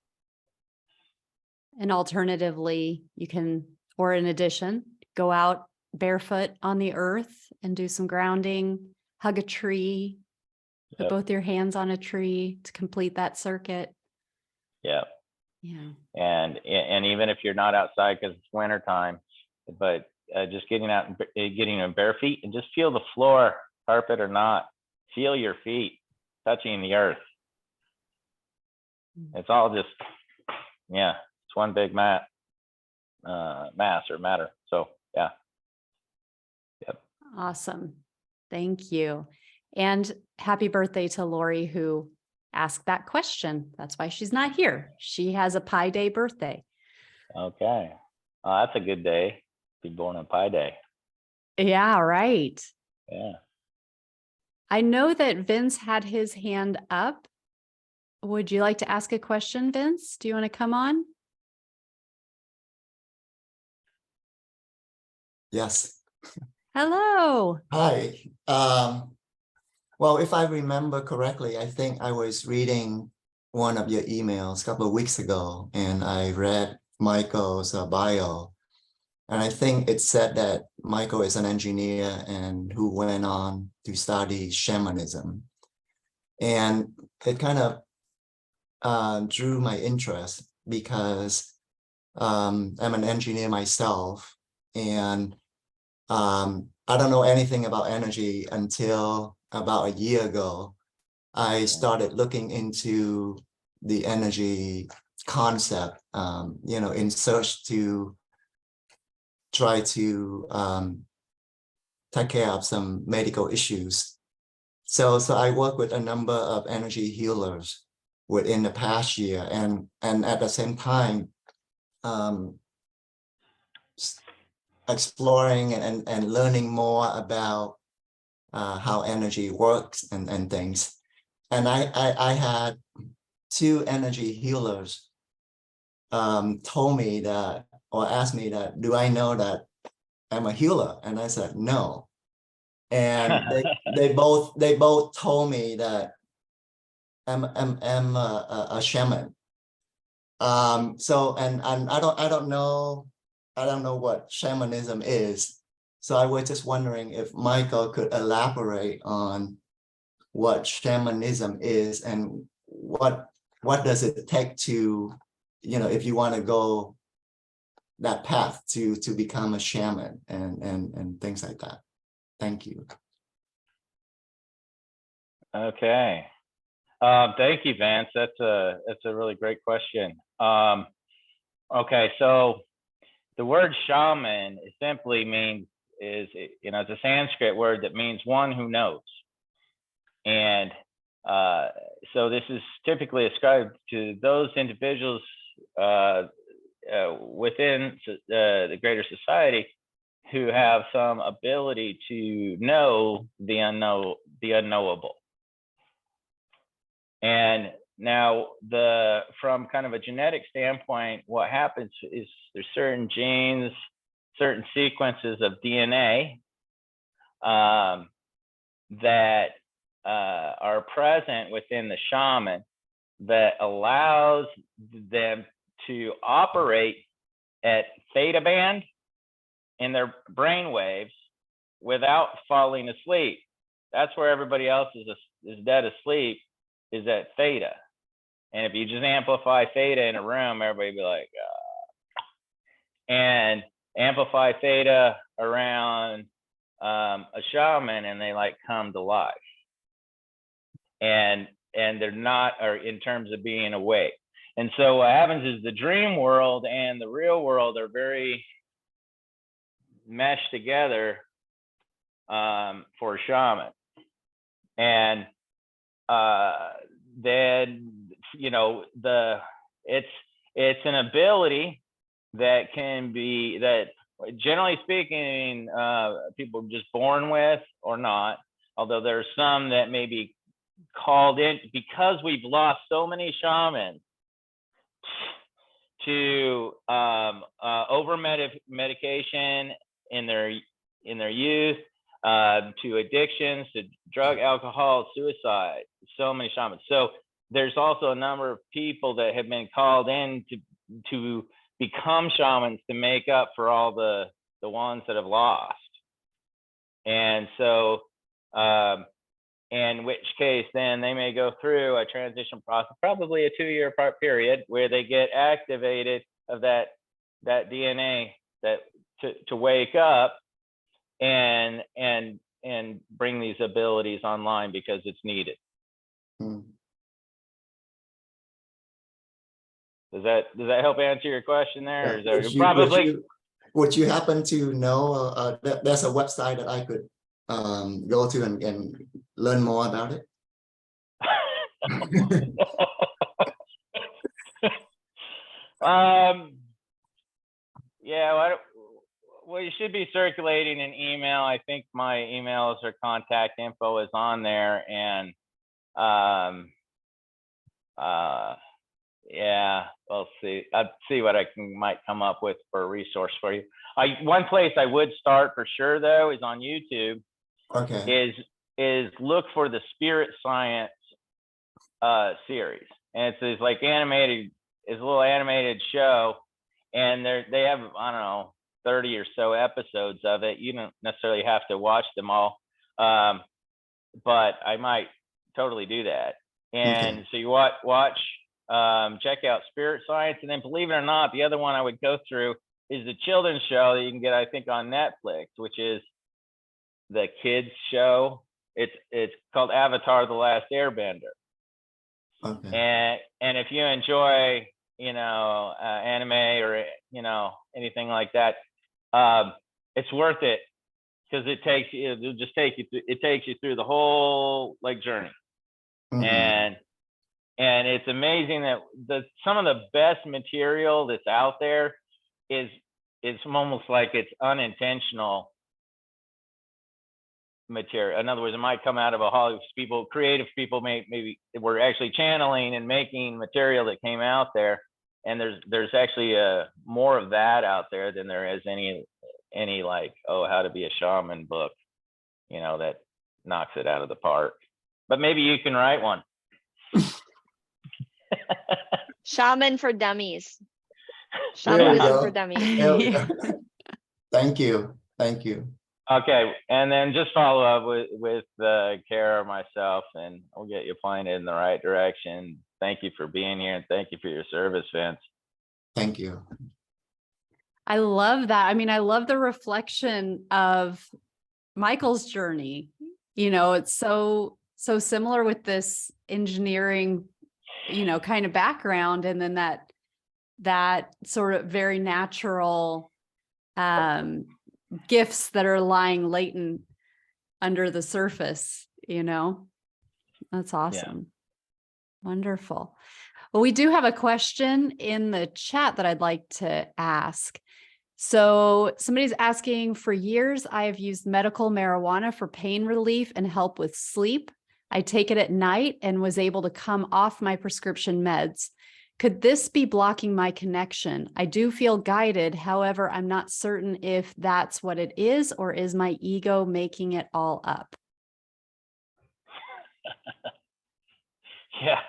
[SPEAKER 1] And alternatively, you can, or in addition, go out barefoot on the earth and do some grounding, hug a tree, put both your hands on a tree to complete that circuit.
[SPEAKER 2] Yeah.
[SPEAKER 1] Yeah.
[SPEAKER 2] And even if you're not outside because it's winter time, but just getting out and getting in bare feet and just feel the floor, carpet or not, feel your feet touching the earth. It's all just, yeah, it's one big mass or matter. So yeah. Yep.
[SPEAKER 1] Awesome. Thank you. And happy birthday to Lori, who asked that question. That's why she's not here. She has a Pi Day birthday.
[SPEAKER 2] Okay. That's a good day. Be born on Pi Day.
[SPEAKER 1] Yeah, right.
[SPEAKER 2] Yeah.
[SPEAKER 1] I know that Vince had his hand up. Would you like to ask a question, Vince? Do you want to come on?
[SPEAKER 5] Yes.
[SPEAKER 1] Hello.
[SPEAKER 5] Hi. Well, if I remember correctly, I think I was reading one of your emails a couple of weeks ago, and I read Michael's bio. And I think it said that Michael is an engineer and who went on to study shamanism. And it kind of drew my interest because I'm an engineer myself, and I don't know anything about energy until about a year ago. I started looking into the energy concept, in search to try to take care of some medical issues. So I work with a number of energy healers within the past year, and at the same time, exploring and learning more about how energy works and things. And I had two energy healers told me that, or asked me that, do I know that I'm a healer? And I said, no. And they both told me that I'm a shaman. So and I don't know what shamanism is. So I was just wondering if Michael could elaborate on what shamanism is and what does it take to, if you want to go that path to become a shaman and things like that. Thank you.
[SPEAKER 2] Okay. Thank you, Vance. That's a really great question. Okay, so the word shaman simply means it's a Sanskrit word that means one who knows. And so this is typically ascribed to those individuals within the greater society who have some ability to know the unknowable. And now from kind of a genetic standpoint, what happens is there's certain genes, certain sequences of DNA that are present within the shaman that allows them to operate at theta band in their brain waves without falling asleep. That's where everybody else is dead asleep, is at theta. And if you just amplify theta in a room, everybody be like, and amplify theta around a shaman and they like come to life. And they're not, or in terms of being awake. And so what happens is the dream world and the real world are very meshed together for a shaman. And then it's an ability that can be, that generally speaking, people are just born with or not, although there are some that may be called in because we've lost so many shamans to over medication in their youth, to addictions, to drug, alcohol, suicide. So many shamans. So there's also a number of people that have been called in to become shamans to make up for all the ones that have lost. And so in which case then they may go through a transition process, probably a 2-year period, where they get activated of that DNA that to wake up and bring these abilities online because it's needed.
[SPEAKER 5] Mm.
[SPEAKER 2] Does that help answer your question there? Or is there
[SPEAKER 5] Would you,
[SPEAKER 2] probably
[SPEAKER 5] would you happen to know that there's a website that I could go to and learn more about it?
[SPEAKER 2] Yeah, well, you should be circulating an email. I think my emails or contact info is on there, and yeah, we'll see. I'll see what I might come up with for a resource for you. One place I would start for sure though is on YouTube.
[SPEAKER 5] Okay.
[SPEAKER 2] Is look for the Spirit Science series, and it's like animated. It's a little animated show, and they have, I don't know, 30 or so episodes of it. You don't necessarily have to watch them all, but I might totally do that. And
[SPEAKER 5] Okay.
[SPEAKER 2] so you watch, check out Spirit Science, and then believe it or not, the other one I would go through is the children's show that you can get, I think, on Netflix, which is the kids show. It's called Avatar: The Last Airbender.
[SPEAKER 5] Okay.
[SPEAKER 2] And if you enjoy, anime or anything like that, it's worth it, because it takes you through the whole journey.
[SPEAKER 5] Mhm.
[SPEAKER 2] And it's amazing that some of the best material that's out there is almost like it's unintentional material. In other words, it might come out of a Hollywood creative people maybe were actually channeling and making material that came out there. And there's actually more of that out there than there is any how to be a shaman book, that knocks it out of the park. But maybe you can write one.
[SPEAKER 3] Shaman for dummies.
[SPEAKER 5] There we
[SPEAKER 3] Shamanism
[SPEAKER 5] go.
[SPEAKER 3] for dummies.
[SPEAKER 5] There we go. Thank you. Thank you.
[SPEAKER 2] Okay, and then just follow up with Kara or myself, and we'll get you pointed in the right direction. Thank you for being here, and thank you for your service, Vince.
[SPEAKER 5] Thank you.
[SPEAKER 1] I love that. I mean, I love the reflection of Michael's journey. It's so similar with this engineering, kind of background, and then that sort of very natural gifts that are lying latent under the surface. That's awesome. Yeah. Wonderful. Well, we do have a question in the chat that I'd like to ask. So somebody's asking, for years, I have used medical marijuana for pain relief and help with sleep. I take it at night and was able to come off my prescription meds. Could this be blocking my connection? I do feel guided. However, I'm not certain if that's what it is, or is my ego making it all up?
[SPEAKER 2] Yeah.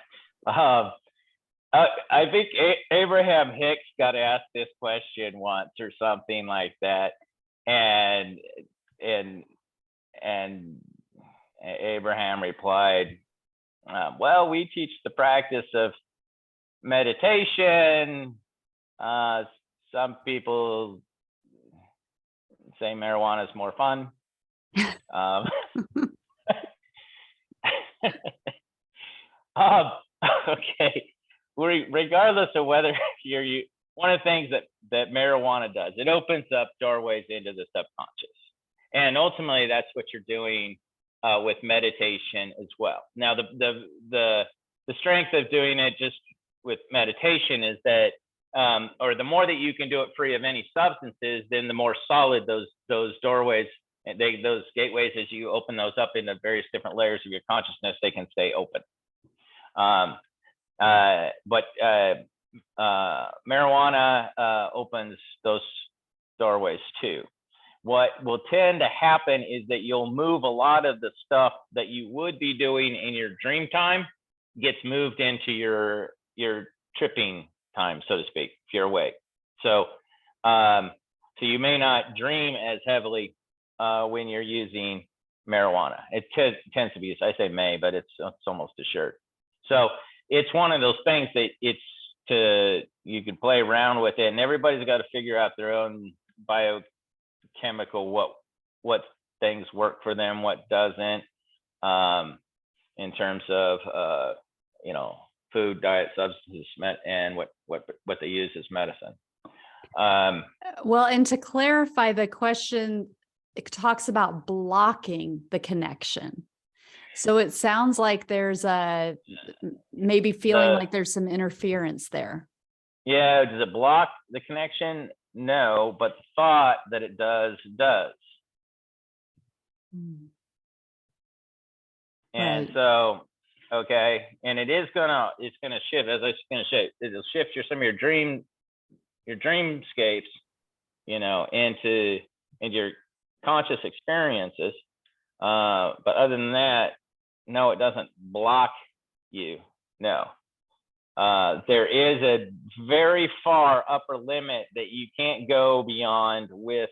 [SPEAKER 2] I think Abraham Hicks got asked this question once or something like that. And Abraham replied, well, we teach the practice of meditation. Some people say marijuana is more fun. Okay. Regardless of whether you're one of the things that marijuana does, it opens up doorways into the subconscious, and ultimately that's what you're doing with meditation as well. Now, the strength of doing it just with meditation is that, or the more that you can do it free of any substances, then the more solid those doorways, those gateways, as you open those up into various different layers of your consciousness, they can stay open. But marijuana opens those doorways too. What will tend to happen is that you'll move a lot of the stuff that you would be doing in your dream time gets moved into your tripping time, so to speak, if you're awake. So you may not dream as heavily when you're using marijuana. It tends to be, I say may, but it's almost assured. So it's one of those things that you can play around with it, and everybody's got to figure out their own biochemical, what things work for them, what doesn't, in terms of food, diet, substances, and what they use as medicine.
[SPEAKER 1] Well, and to clarify the question, it talks about blocking the connection. So it sounds like there's maybe feeling like there's some interference there. Yeah.
[SPEAKER 2] Does it block the connection? No, but the thought that it does.
[SPEAKER 1] Mm.
[SPEAKER 2] And
[SPEAKER 1] Right.
[SPEAKER 2] so, okay, and it's gonna shift, as it's gonna shift. It'll shift some of your dreamscapes, into your conscious experiences. But other than that, no, it doesn't block you. No. There is a very far upper limit that you can't go beyond with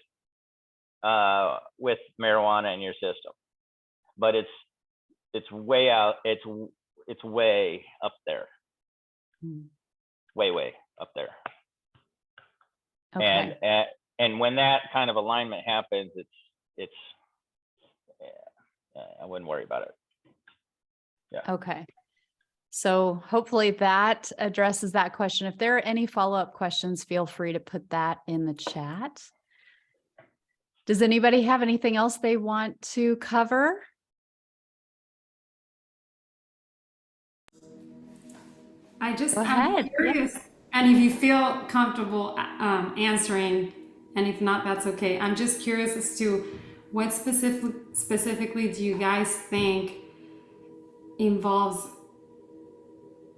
[SPEAKER 2] marijuana in your system, but it's way out. It's way up there. Way up there.
[SPEAKER 1] Okay.
[SPEAKER 2] And when that kind of alignment happens, it's I wouldn't worry about it. Yeah.
[SPEAKER 1] Okay. So hopefully that addresses that question. If there are any follow-up questions, feel free to put that in the chat. Does anybody have anything else they want to cover?
[SPEAKER 4] I'm
[SPEAKER 1] Go ahead.
[SPEAKER 4] curious, and if you feel comfortable answering, and if not, that's okay. I'm just curious as to what specifically do you guys think involves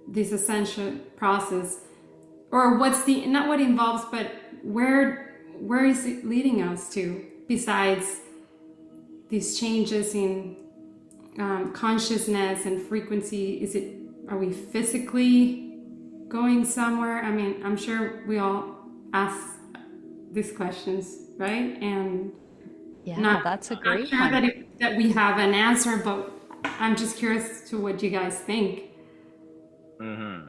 [SPEAKER 4] this ascension process, or what's not what involves, but where is it leading us to, besides these changes in consciousness and frequency? Are we physically going somewhere? I mean, I'm sure we all ask these questions, right? And
[SPEAKER 1] That's a great
[SPEAKER 4] not sure
[SPEAKER 1] one.
[SPEAKER 4] that we have an answer, but I'm just curious to what you guys think.
[SPEAKER 2] Mm-hmm.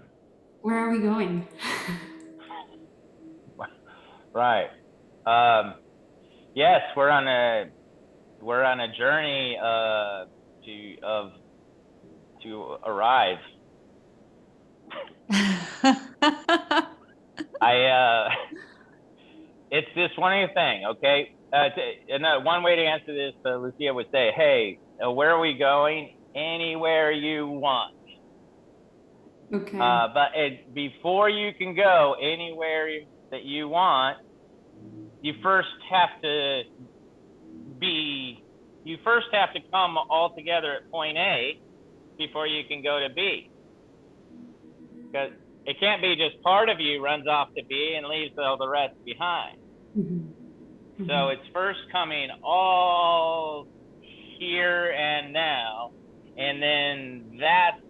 [SPEAKER 4] Where are we going?
[SPEAKER 2] Right. Yes, we're on a journey to arrive. It's this one thing, okay? One way to answer this, Lucia would say, hey, where are we going? Anywhere you want.
[SPEAKER 4] Okay.
[SPEAKER 2] But before you can go anywhere that you want, you first have to come all together at point A before you can go to B. Because it can't be just part of you runs off to B and leaves all the rest behind. Mm-hmm. So it's first coming all here and now, and then that's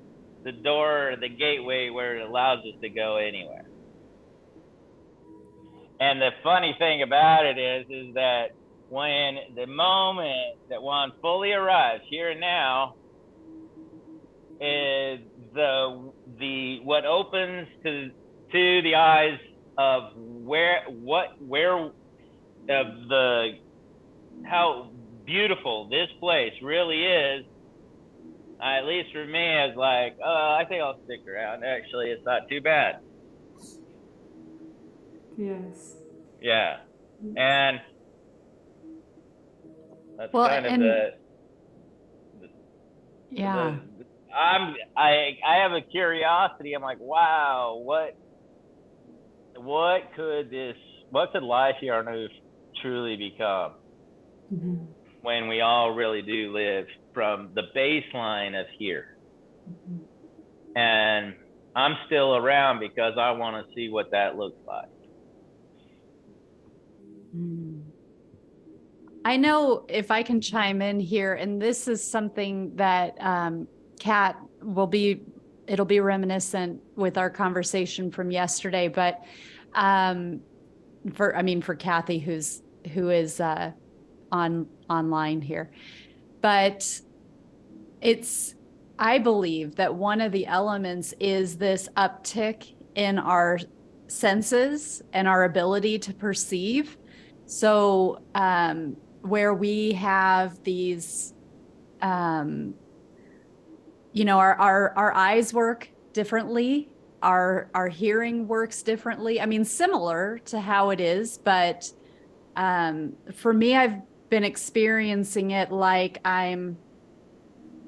[SPEAKER 2] the door, the gateway where it allows us to go anywhere. And the funny thing about it is that when the moment that one fully arrives here and now is what opens to the eyes of how beautiful this place really is. At least for me, it's like, oh, I think I'll stick around. Actually, it's not too bad.
[SPEAKER 4] Yes.
[SPEAKER 2] Yeah. And that's I have a curiosity. I'm like, wow, what could life here on Earth truly become? Mm-hmm. When we all really do live from the baseline of here. Mm-hmm. And I'm still around because I want to see what that looks like.
[SPEAKER 1] I know, if I can chime in here, and this is something that Kat it'll be reminiscent with our conversation from yesterday, but for Kathy, who is online here. but I believe that one of the elements is this uptick in our senses and our ability to perceive. So, where we have these, our eyes work differently, our hearing works differently. I mean, similar to how it is, but for me, I've been experiencing it like I'm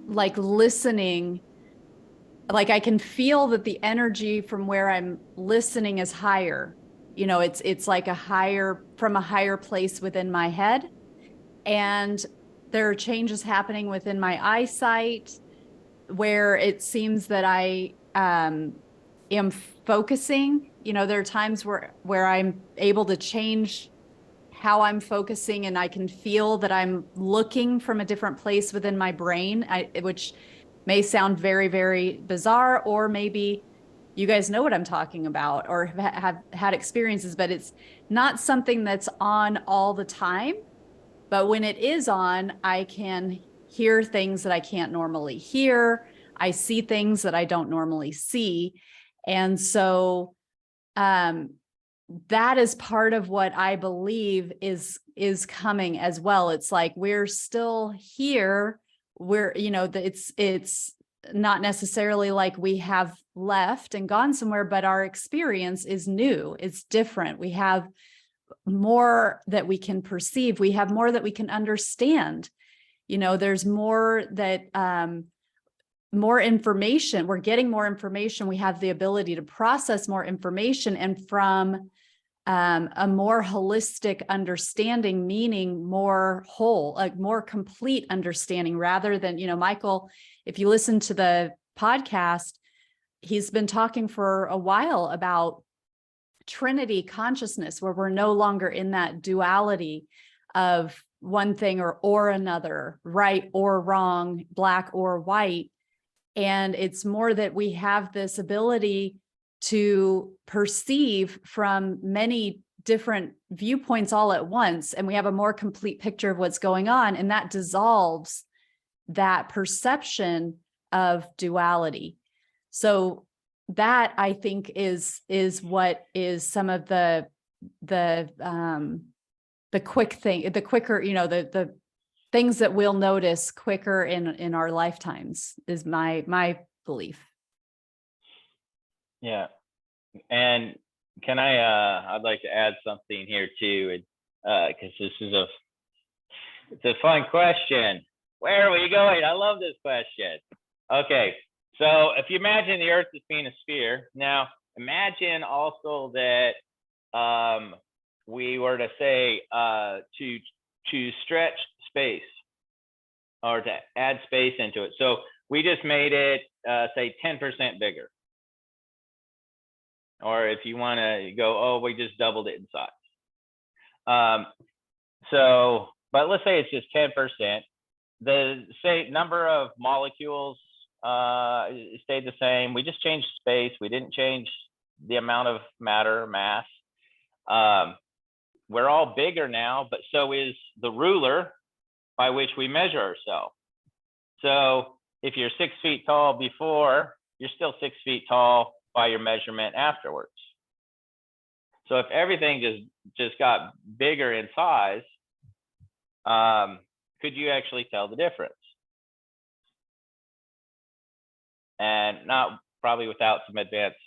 [SPEAKER 1] like listening, like I can feel that the energy from where I'm listening is higher. It's like from a higher place within my head. And there are changes happening within my eyesight where it seems that I am focusing. There are times where I'm able to change how I'm focusing, and I can feel that I'm looking from a different place within my brain, which may sound very, very bizarre, or maybe you guys know what I'm talking about or have had experiences, but it's not something that's on all the time. But when it is on, I can hear things that I can't normally hear. I see things that I don't normally see. And so that is part of what I believe is coming as well. It's like we're still here. It's not necessarily like we have left and gone somewhere, but our experience is new. It's different. We have more that we can perceive. We have more that we can understand. There's more that more information. We're getting more information. We have the ability to process more information, and from a more holistic understanding, meaning more whole, like more complete understanding, rather than, Michael, if you listen to the podcast, he's been talking for a while about Trinity consciousness, where we're no longer in that duality of one thing or another, right or wrong, black or white. And it's more that we have this ability to perceive from many different viewpoints all at once, and we have a more complete picture of what's going on, and that dissolves that perception of duality. So that, I think, is what is some of the quicker, the things that we'll notice quicker in our lifetimes, is my belief.
[SPEAKER 2] Yeah. And can I'd like to add something here too, because it's a fun question. Where are we going? I love this question. Okay, so if you imagine the Earth as being a sphere, now imagine also that we were to say to stretch space, or to add space into it. So we just made it say 10% bigger. Or if you want to go, oh, we just doubled it in size. But let's say it's just 10%. The number of molecules stayed the same. We just changed space. We didn't change the amount of matter or mass. We're all bigger now, but so is the ruler by which we measure ourselves. So if you're 6 feet tall before, you're still 6 feet tall by your measurement afterwards. So if everything just got bigger in size, could you actually tell the difference? And not probably without some advanced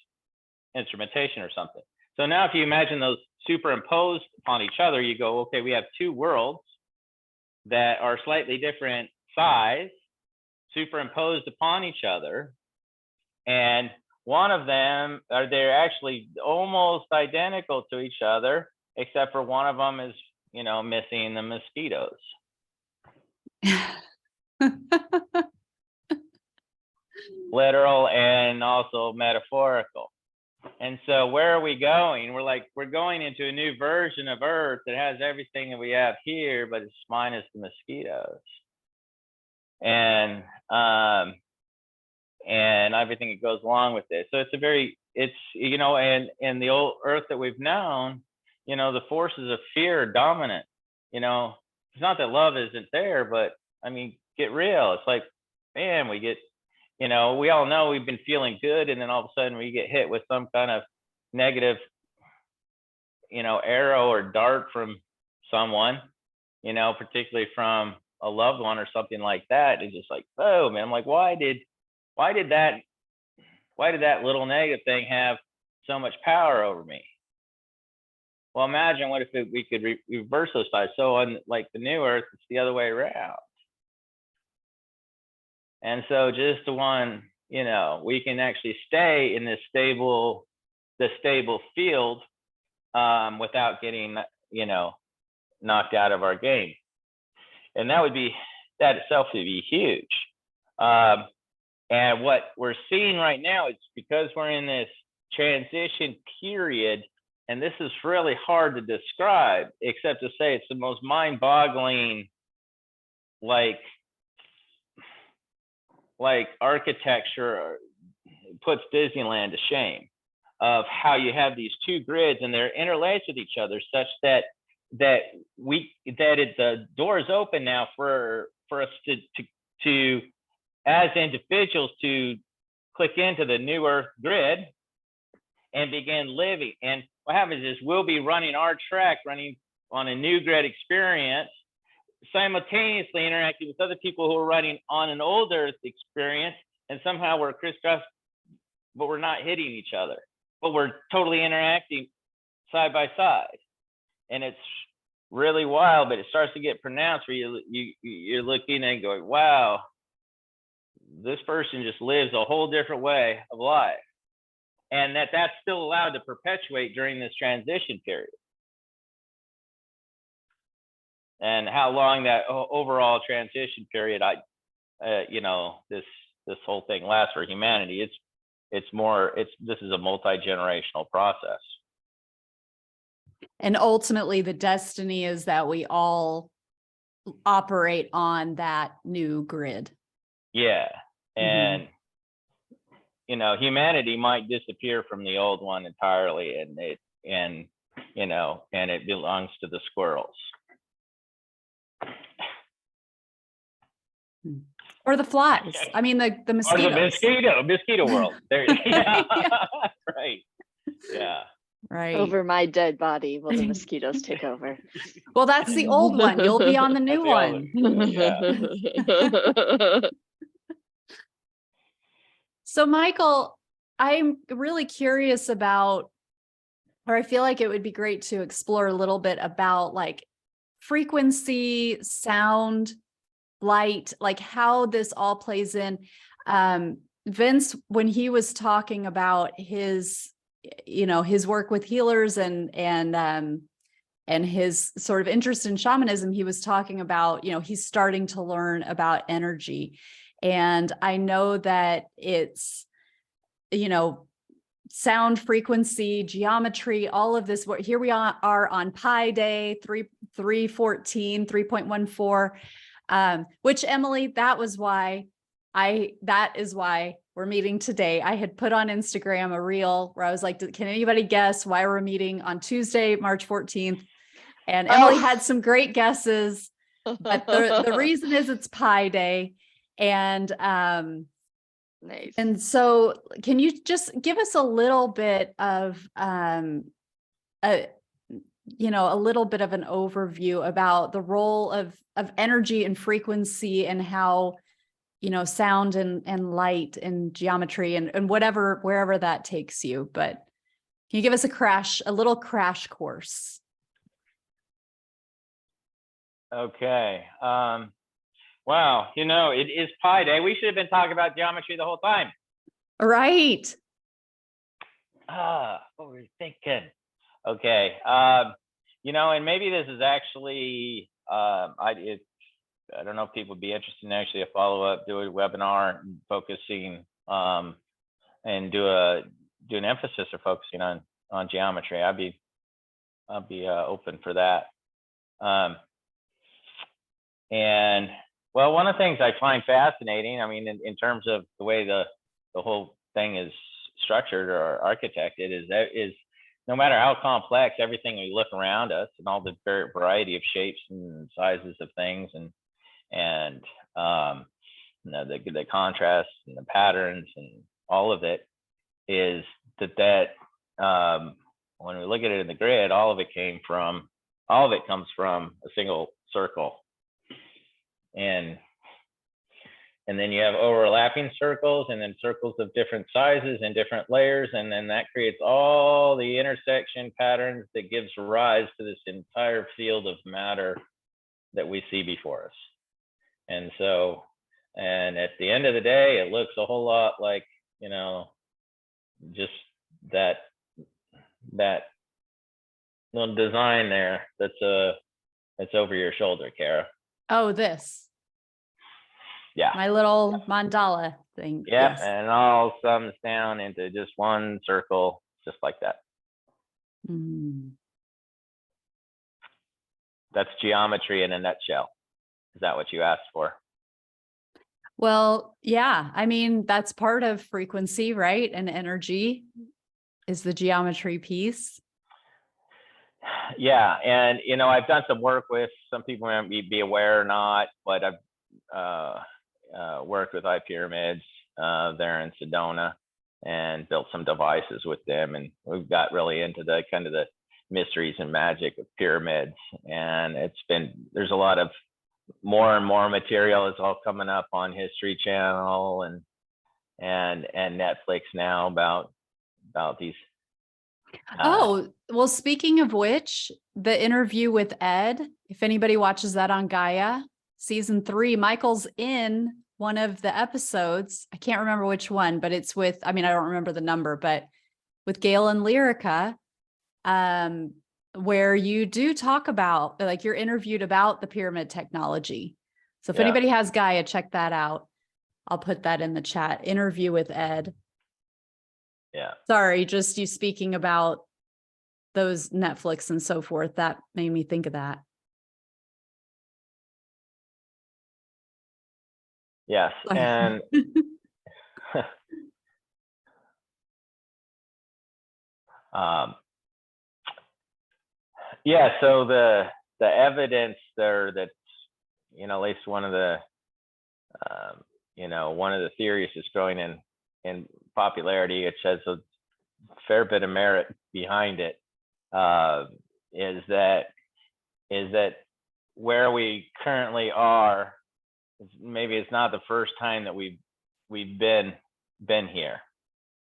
[SPEAKER 2] instrumentation or something. So now if you imagine those superimposed upon each other, you go, okay, we have two worlds that are slightly different size superimposed upon each other. And one of them, they're actually almost identical to each other, except for one of them is, missing the mosquitoes. Literal and also metaphorical. And so where are we going? We're going into a new version of Earth that has everything that we have here, but it's minus the mosquitoes. And everything that goes along with it. So and the old Earth that we've known, the forces of fear are dominant. It's not that love isn't there, but I mean, get real. It's like, man, we get, we all know we've been feeling good, and then all of a sudden we get hit with some kind of negative, arrow or dart from someone, particularly from a loved one or something like that. It's just like, oh man, I'm like, why did that little negative thing have so much power over me? Well, imagine what if we could reverse those sides. So on like the new earth, it's the other way around. And so just the one, we can actually stay in this stable field without getting, knocked out of our game. And that itself would be huge. And what we're seeing right now is because we're in this transition period, and this is really hard to describe, except to say it's the most mind-boggling, like architecture puts Disneyland to shame, of how you have these two grids and they're interlaced with each other, such that the door is open now for us to as individuals to click into the new earth grid and begin living. And what happens is we'll be running our track, running on a new grid experience, simultaneously interacting with other people who are running on an old earth experience, and somehow we're crisscross, but we're not hitting each other, but we're totally interacting side by side. And it's really wild, but it starts to get pronounced where you're looking and going, wow, this person just lives a whole different way of life. And that's still allowed to perpetuate during this transition period. And how long that overall transition period, this whole thing lasts for humanity, this is a multi-generational process.
[SPEAKER 1] And ultimately the destiny is that we all operate on that new grid.
[SPEAKER 2] Yeah. And humanity might disappear from the old one entirely, and it belongs to the squirrels.
[SPEAKER 1] Or the flies. I mean, the mosquitoes.
[SPEAKER 2] Or the mosquito world. There, yeah. Right. Yeah.
[SPEAKER 1] Right.
[SPEAKER 3] Over my dead body will the mosquitoes take over.
[SPEAKER 1] Well, that's the old one. You'll be on the new one.
[SPEAKER 2] Yeah.
[SPEAKER 1] So, Michael, I'm really curious about, or I feel like it would be great to explore a little bit about like frequency, sound, light, like how this all plays in. Vince, when he was talking about his work with healers and his sort of interest in shamanism, he was talking about, he's starting to learn about energy. And I know that it's, sound, frequency, geometry, all of this. Here we are on Pi Day 314, 3.14, which, Emily, that is why we're meeting today. I had put on Instagram a reel where I was like, can anybody guess why we're meeting on Tuesday, March 14th? And Emily had some great guesses, but the reason is it's Pi Day. And
[SPEAKER 3] nice.
[SPEAKER 1] And so can you just give us a little bit of a little bit of an overview about the role of energy and frequency, and how sound and light and geometry and wherever that takes you. But can you give us a little crash course?
[SPEAKER 2] Okay. Wow, it is Pi Day. We should have been talking about geometry the whole time.
[SPEAKER 1] Right.
[SPEAKER 2] What were we thinking? Okay. And maybe this is actually, I don't know if people would be interested in actually a follow-up, do a webinar focusing and do an emphasis or focusing on geometry. I'd be open for that. And well, one of the things I find fascinating, I mean, in terms of the way the whole thing is structured or architected, is no matter how complex everything we look around us and all the variety of shapes and sizes of things and and the contrast and the patterns and all of it is that when we look at it in the grid, all of it comes from a single circle, and then you have overlapping circles, and then circles of different sizes and different layers, and then that creates all the intersection patterns that gives rise to this entire field of matter that we see before us. And so, and at the end of the day, it looks a whole lot like, just that little design there that's over your shoulder, Kara.
[SPEAKER 1] Oh, this.
[SPEAKER 2] Yeah.
[SPEAKER 1] My little mandala thing.
[SPEAKER 2] Yeah,
[SPEAKER 1] Yes.
[SPEAKER 2] and it all sums down into just one circle, just like that.
[SPEAKER 1] Mm.
[SPEAKER 2] That's geometry in a nutshell. Is that what you asked for?
[SPEAKER 1] Well, yeah, I mean, that's part of frequency, right? And energy is the geometry piece.
[SPEAKER 2] Yeah, and I've done some work with, some people might be aware or not, but I've worked with iPyramids there in Sedona and built some devices with them, and we've got really into the kind of the mysteries and magic of pyramids, and there's a lot of more and more material is all coming up on History Channel and Netflix now about these.
[SPEAKER 1] Oh, well, speaking of which, the interview with Ed, if anybody watches that on Gaia, season 3, Michael's in one of the episodes. I can't remember which one, but it's with, I don't remember the number, but with Gail and Lyrica, where you do talk about, like, you're interviewed about the pyramid technology. So if anybody has Gaia, check that out. I'll put that in the chat. Interview with Ed.
[SPEAKER 2] Yeah.
[SPEAKER 1] Sorry, just you speaking about those Netflix and so forth, that made me think of that.
[SPEAKER 2] Yes, and yeah, so the evidence there that, at least one of the one of the theories is growing in popularity, which has a fair bit of merit behind it, is that where we currently are, maybe it's not the first time that we've been here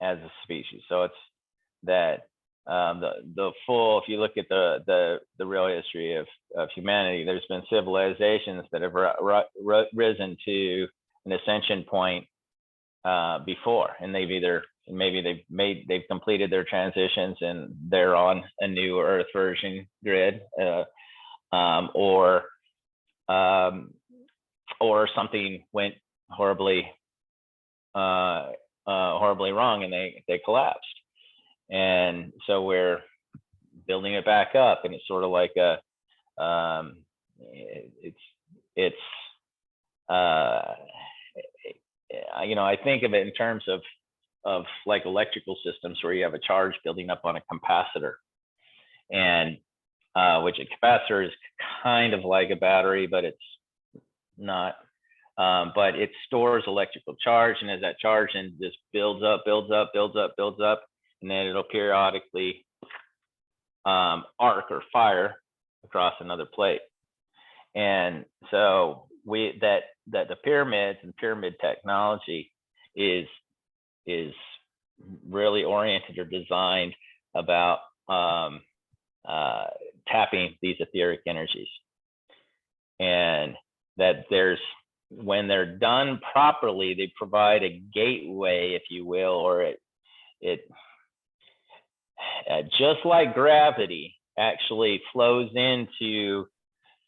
[SPEAKER 2] as a species. So it's that the full, if you look at the real history of humanity, there's been civilizations that have risen to an ascension point before, and they've completed their transitions and they're on a new Earth version grid, or something went horribly wrong and they collapsed. And so we're building it back up, and it's sort of like I think of it in terms of like electrical systems where you have a charge building up on a capacitor, and which a capacitor is kind of like a battery, but it's not. But it stores electrical charge, and as that charge and just builds up, and then it'll periodically arc or fire across another plate. And so that the pyramids and pyramid technology is really oriented or designed about tapping these etheric energies, and that when they're done properly, they provide a gateway, if you will, or it just like gravity actually flows into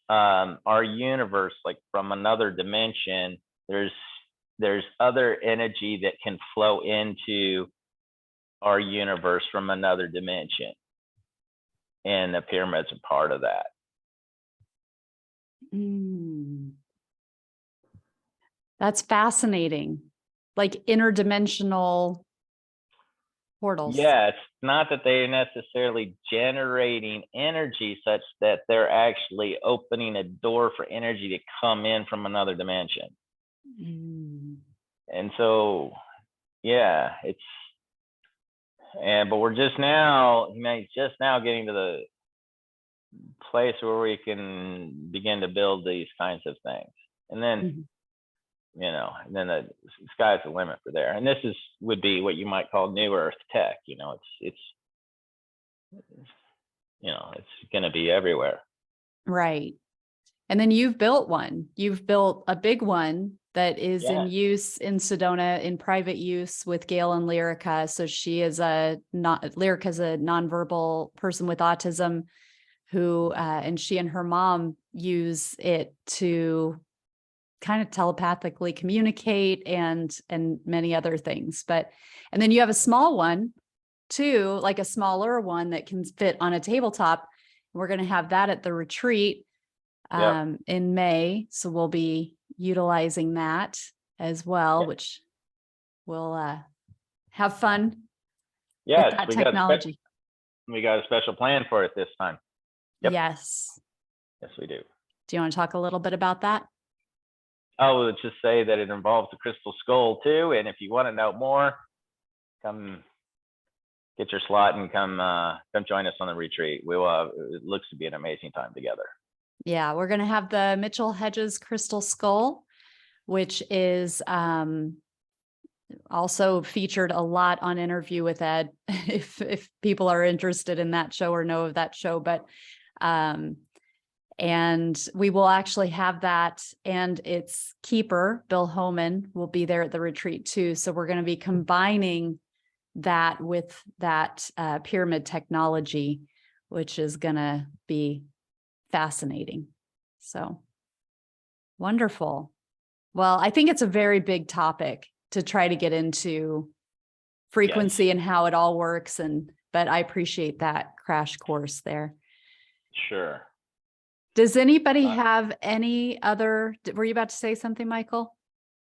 [SPEAKER 2] our universe, like from another dimension. There's other energy that can flow into our universe from another dimension, and the pyramids are part of that.
[SPEAKER 1] That's fascinating. Like interdimensional portals.
[SPEAKER 2] Yeah, it's not that they're necessarily generating energy such that they're actually opening a door for energy to come in from another dimension.
[SPEAKER 1] Mm.
[SPEAKER 2] And so, yeah, but we're just now, just now getting to the place where we can begin to build these kinds of things. And then,
[SPEAKER 1] Mhm.
[SPEAKER 2] And then the sky's the limit for there. And this would be what you might call new earth tech. It's going to be everywhere.
[SPEAKER 1] Right. And then you've built one. You've built a big one that is in use in Sedona in private use with Gail and Lyrica. So Lyrica's a nonverbal person with autism who, and she and her mom use it to kind of telepathically communicate and many other things. And then you have a small one too, like a smaller one that can fit on a tabletop. We're going to have that at the retreat in May. So we'll be utilizing that as well, which will have fun with that technology.
[SPEAKER 2] We got a special plan for it this time. Yep.
[SPEAKER 1] Yes.
[SPEAKER 2] Yes, we do.
[SPEAKER 1] Do you want to talk a little bit about that?
[SPEAKER 2] I would just say that it involves the crystal skull too. And if you want to know more, come get your slot and come join us on the retreat. It looks to be an amazing time together. Yeah,
[SPEAKER 1] we're going to have the Mitchell Hedges crystal skull, which is also featured a lot on Interview with Ed, if people are interested in that show or know of that show. But and we will actually have that, and its keeper, Bill Homan, will be there at the retreat too. So we're going to be combining that with that pyramid technology, which is going to be fascinating. So wonderful. Well, I think it's a very big topic to try to get into frequency and how it all works. But I appreciate that crash course there.
[SPEAKER 2] Sure.
[SPEAKER 1] Does anybody have any other, were you about to say something, Michael?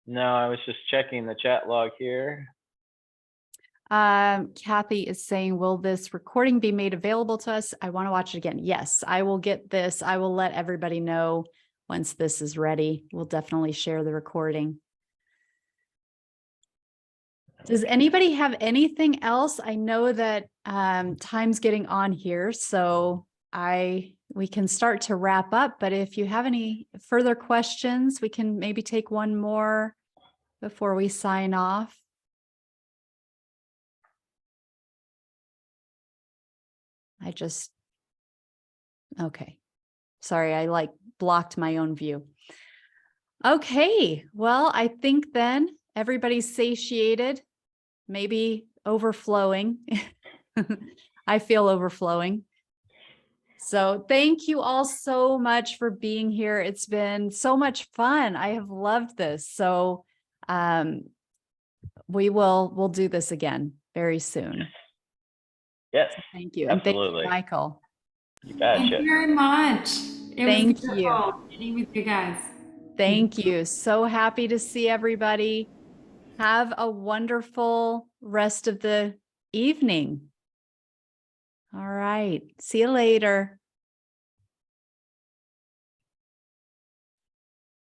[SPEAKER 2] No, I was just checking the chat log here.
[SPEAKER 1] Kathy is saying, will this recording be made available to us? I want to watch it again. Yes, I will get this. I will let everybody know once this is ready. We'll definitely share the recording. Does anybody have anything else? I know that time's getting on here, so we can start to wrap up, but if you have any further questions, we can maybe take one more before we sign off. Okay. Sorry, I blocked my own view. Okay, well, I think then everybody's satiated, maybe overflowing. I feel overflowing. So thank you all so much for being here. It's been so much fun. I have loved this. So we'll do this again very soon.
[SPEAKER 2] Yes.
[SPEAKER 1] So thank you.
[SPEAKER 2] Absolutely.
[SPEAKER 1] And thank you, Michael.
[SPEAKER 2] You betcha.
[SPEAKER 4] Thank you very much. It
[SPEAKER 1] Thank
[SPEAKER 4] was
[SPEAKER 1] you.
[SPEAKER 4] beautiful meeting with you guys.
[SPEAKER 1] Thank you. So happy to see everybody. Have a wonderful rest of the evening. All right. See you later.